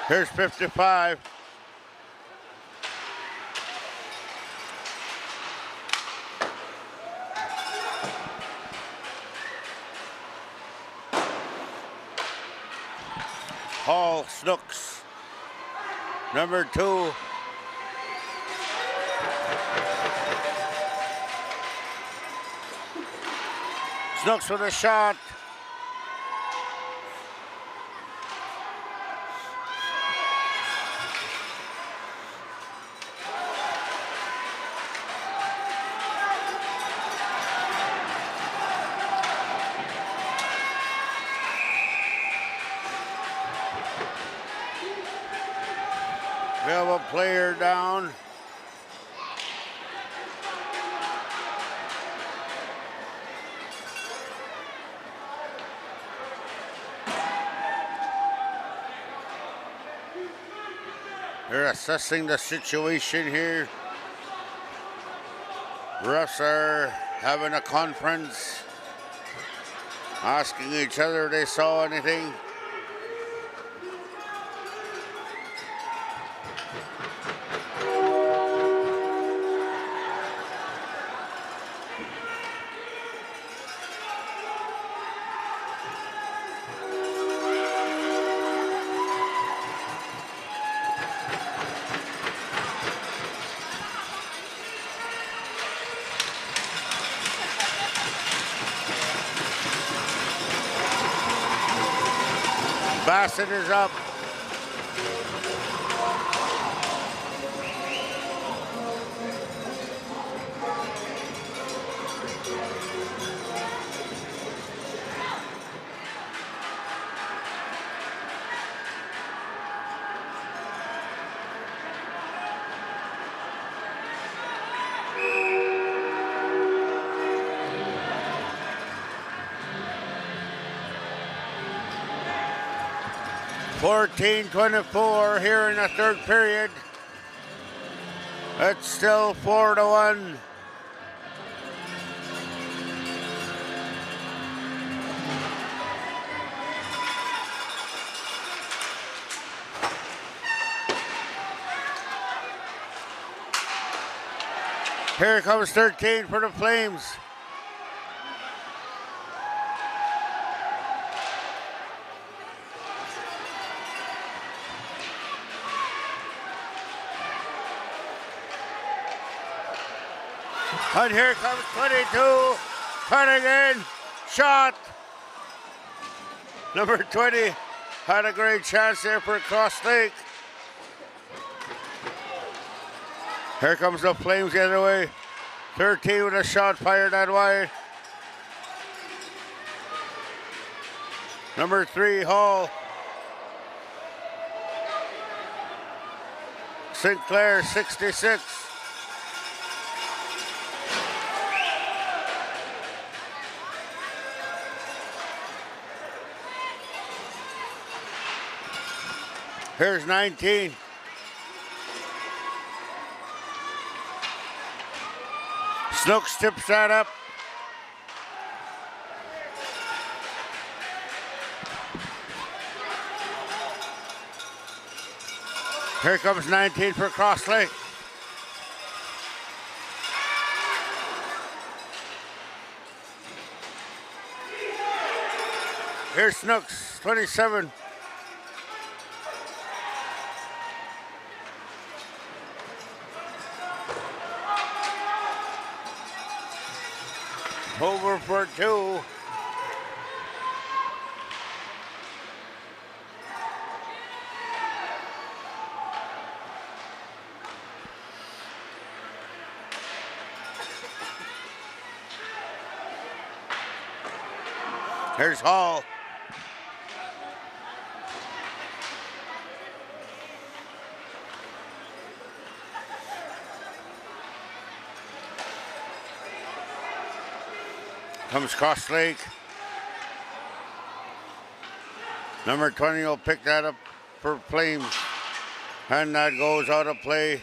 Here's 55. Hall Snooks. Number 2. Snooks with a shot. We have a player down. They're assessing the situation here. Refs are having a conference, asking each other if they saw anything. Bassett is up. (14:24) here in the third period. It's still 4-1. Here comes 13 for the Flames. And here comes 22, cutting in, shot. Number 20 had a great chance there for a cross leg. Here comes the Flames the other way. 13 with a shot fired that wide. Number 3, Hall. Sinclair, 66. Here's 19. Snooks tips that up. Here comes 19 for cross leg. Here's Snooks, 27. Over for 2. Here's Hall. Comes Cross Lake. Number 20 will pick that up for Flames. And that goes out of play.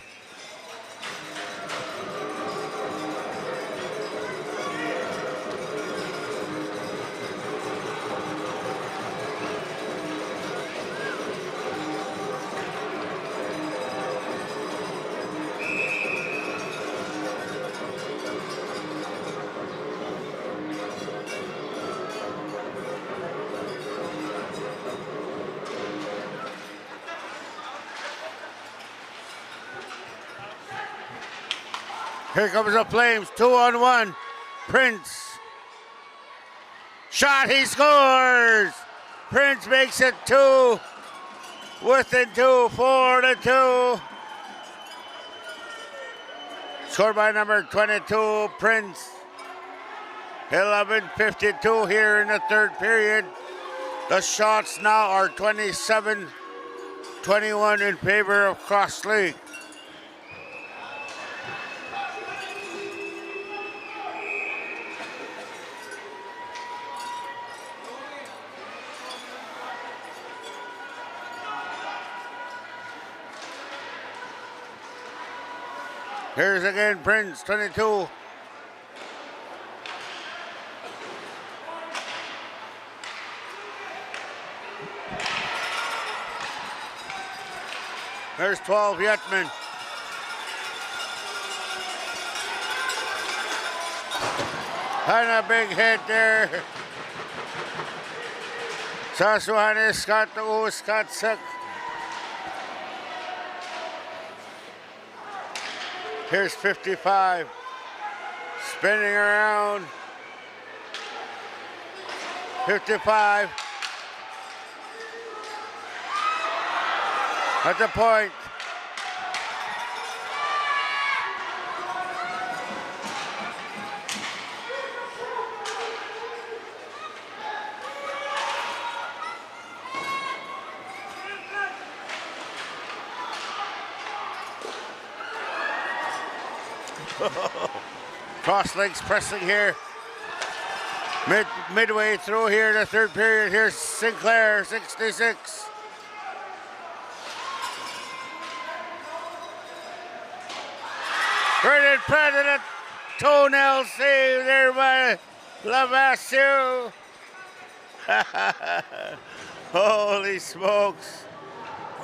Here comes the Flames, 2-on-1. Prince. Shot, he scores! Prince makes it 2. Within 2, 4-2. Scored by number 22, Prince. 11:52 here in the third period. The shots now are 27-21 in favor of Cross Lake. Here's again Prince, 22. There's 12, Yetman. And a big hit there. Sasuhane Scott Suck. Here's 55. Spinning around. 55. At the point. Cross Lake's pressing here. Midway through here, the third period. Here's Sinclair, 66. Brendan President, toenail save there by Lavassu. Holy smokes.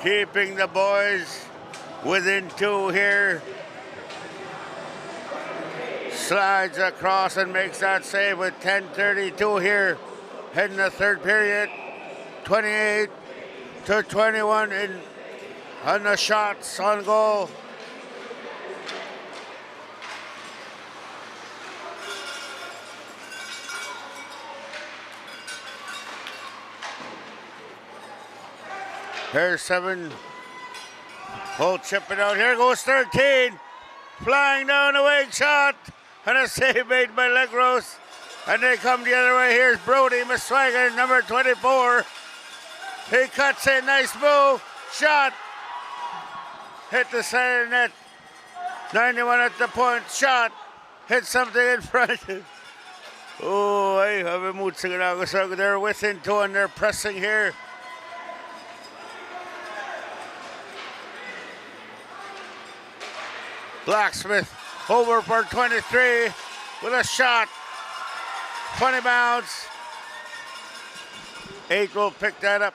Keeping the boys within 2 here. Slides across and makes that save with 10:32 here. Heading the third period. 28-21 on the shots on goal. Here's 7. Hold chipping out. Here goes 13. Flying down the wing shot. And a save made by Legros. And they come the other way. Here's Brody Miswagan, number 24. He cuts in. Nice move. Shot. Hit the side of the net. 91 at the point. Shot. Hit something in front. Oh, I have a mood. They're within 2 and they're pressing here. Blacksmith over for 23 with a shot. 20 bounds. 8 will pick that up.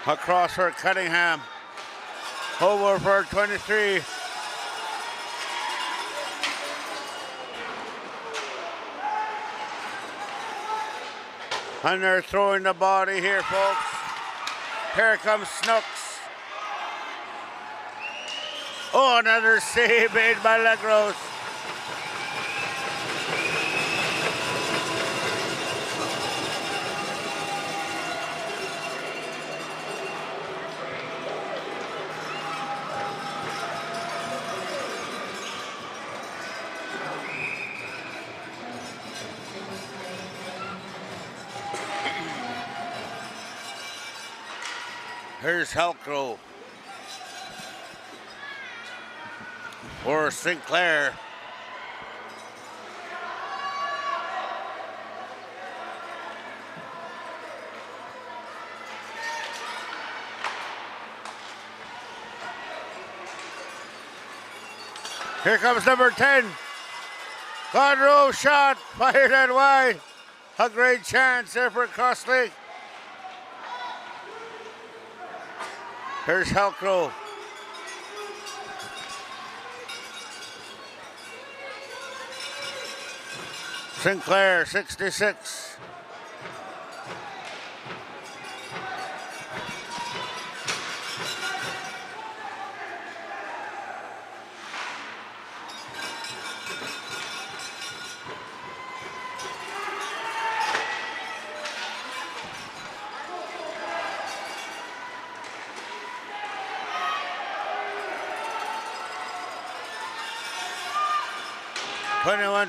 Across for Cunningham. Over for 23. And they're throwing the body here, folks. Here comes Snooks. Oh, another save made by Legros. Here's Helcro for Sinclair. Here comes number 10. Conroe shot, fired out wide. A great chance there for Costley. Here's Helcro. Sinclair, 66.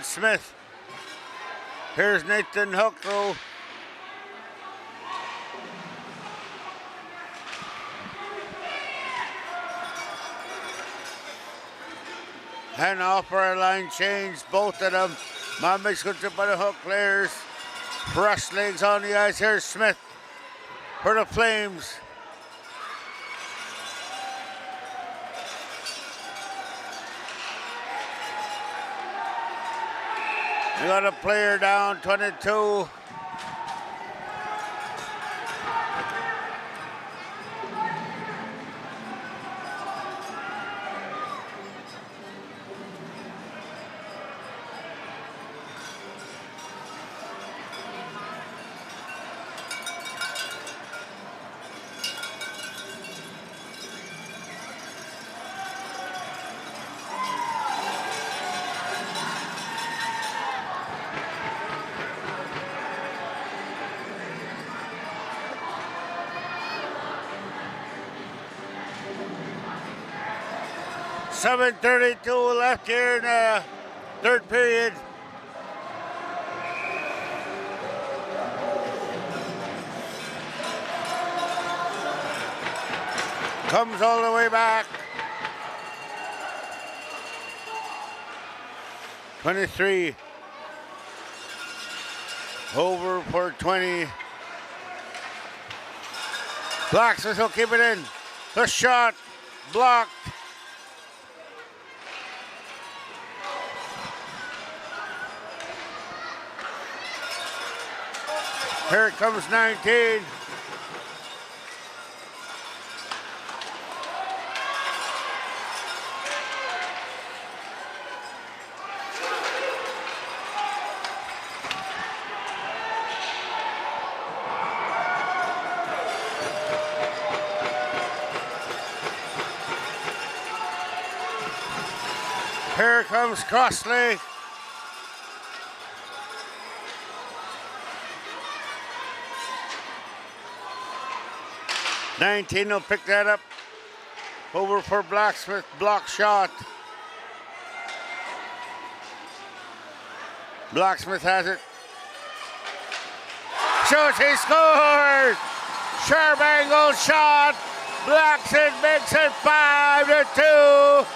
Smith. Here's Nathan Helcro. And off for a line change, both of them. Mamix goes up by the hook, clears. Fresh legs on the ice. Here's Smith for the Flames. We got a player down, 22. .7:32 left here in the third period. Comes all the way back. 23. Over for 20. Blacksmith will keep it in. The shot blocked. Here comes 19. Here comes Crossley. '19 will pick that up. Over for Blacksmith, block shot. Blacksmith has it. Shoots, he scores! Sharp angle shot. Blacksmith makes it 5-2.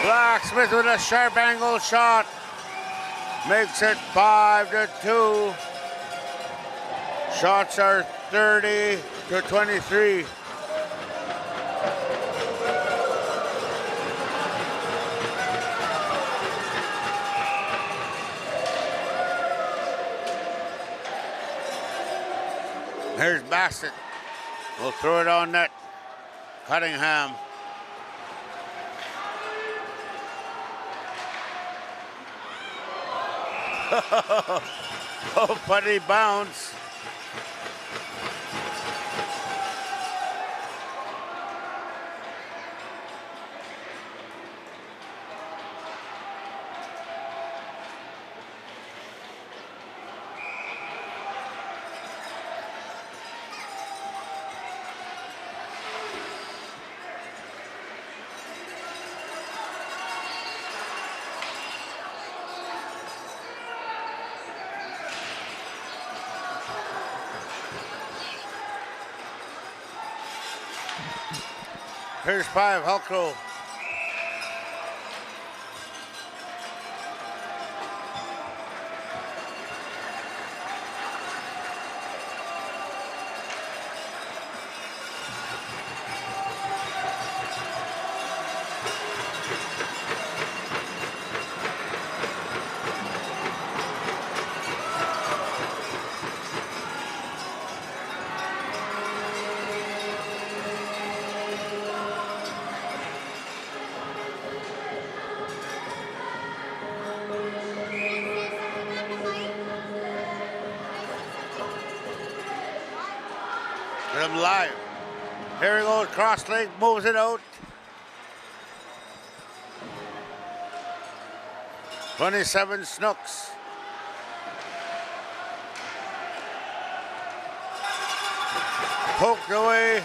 Blacksmith with a sharp angle shot makes it 5-2. Shots are 30-23. Here's Bassett. We'll throw it on net. Cunningham. Oh, funny bounce. Here's 5, Hulko. Get him live. Here he goes, cross leg, moves it out. 27 Snooks. Poked away.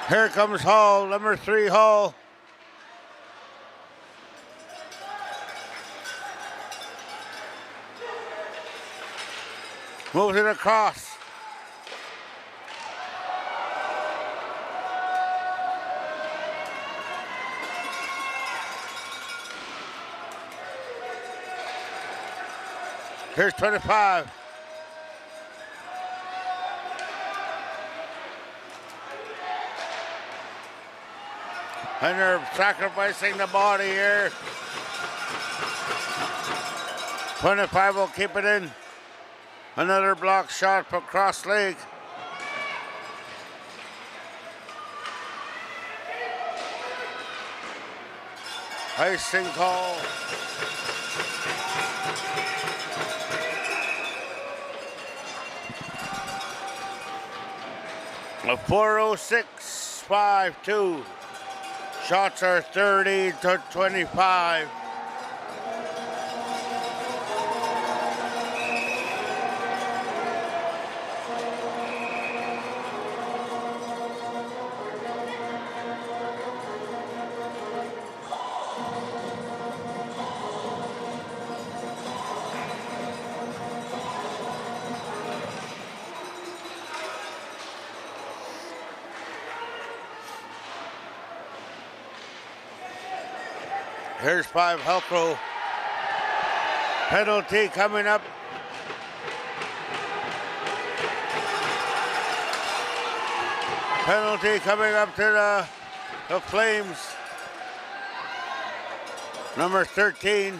Here comes Hall, number 3 Hall. Moves it across. Here's 25. And they're sacrificing the body here. 25 will keep it in. Another block shot for cross leg. Icing call. A 4:06, 5-2. Shots are 30 to 25. Here's 5 Helcro. Penalty coming up. Penalty coming up to the Flames. Number 13.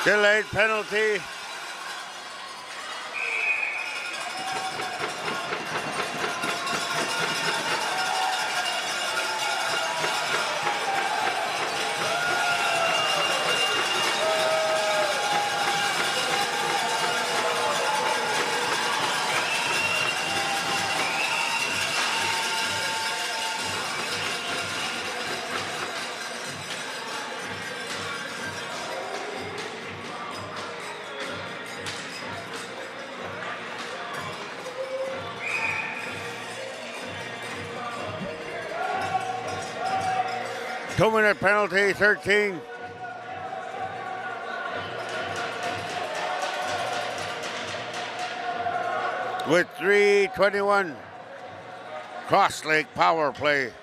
Delayed penalty. Two-minute penalty, 13. With 3:21. Cross Lake power play.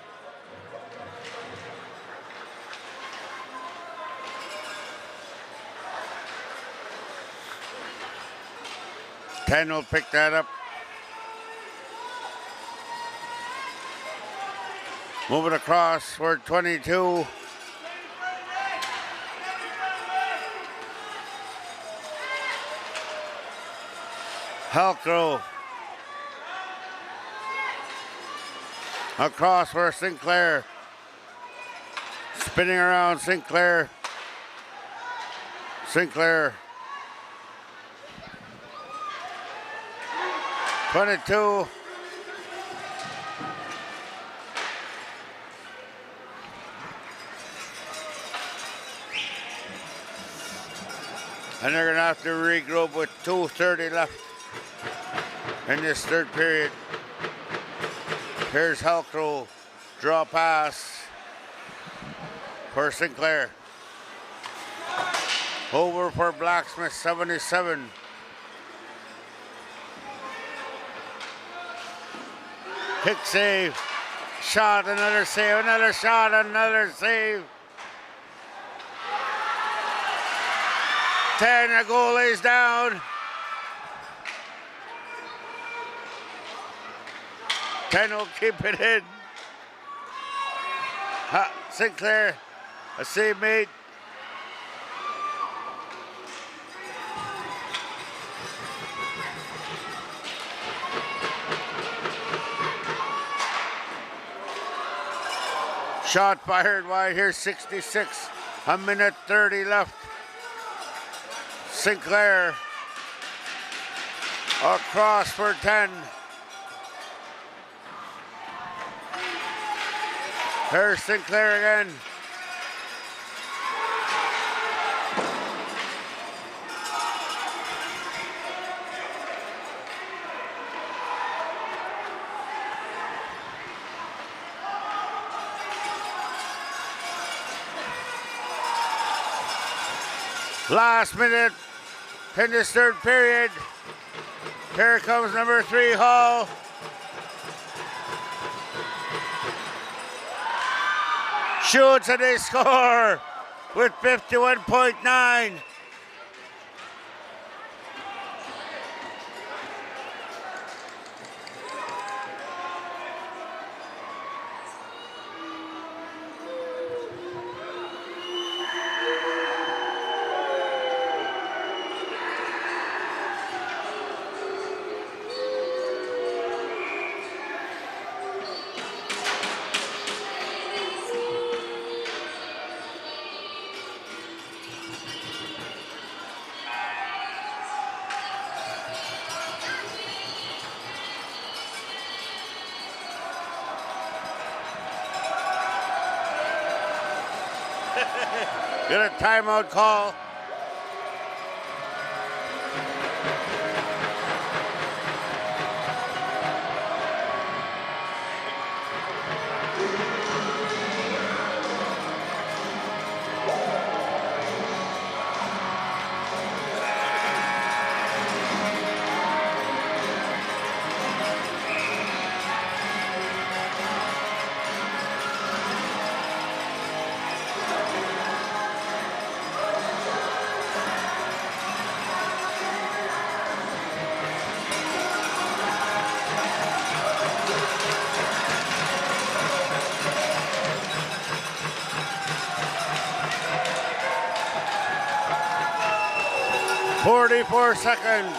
Ten will pick that up. Moving across for 22. Halcro. Across for Sinclair. Spinning around Sinclair. Sinclair. 22. And they're going to have to regroup with 2:30 left in this third period. Here's Halcro. Draw pass for Sinclair. Over for Blacksmith, 77. Kick save. Shot, another save, another shot, another save. 10, the goalie's down. 10 will keep it in. Sinclair, a save made. Shot fired wide here, 66. A minute 30 left. Sinclair across for 10. There's Sinclair again. Last minute in this third period. Here comes number 3, Hall. Shoots and they score with 51.9. Get a timeout call. Four seconds.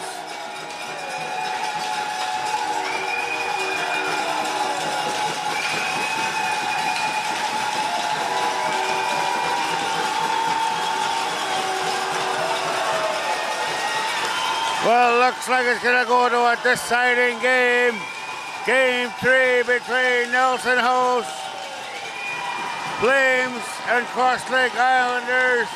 Well, looks like it's going to go to a deciding game. Game 3 between Nelson House, Flames, and Cross Lake Islanders.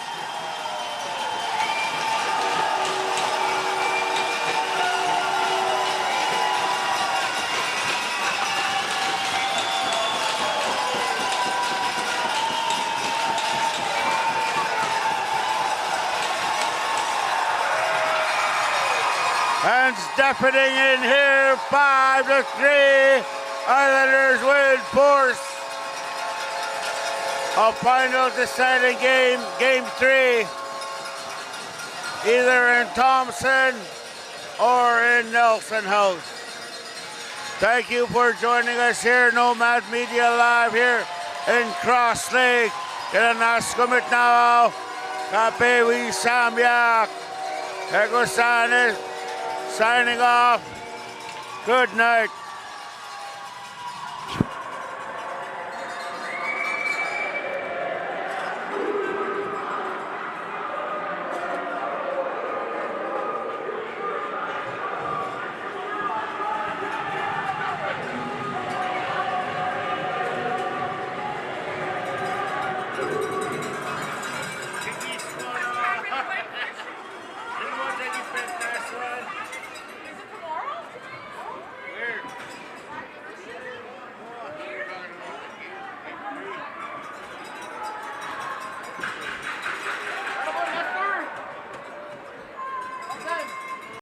And deafening in here, 5-3 Islanders win fourth. A final deciding game, game 3. Either in Thompson or in Nelson House. Thank you for joining us here, Nomad Media Live here in Cross Lake. Kinanaskumit now, Kapewi Samyak, Egosanis, signing off. Good night.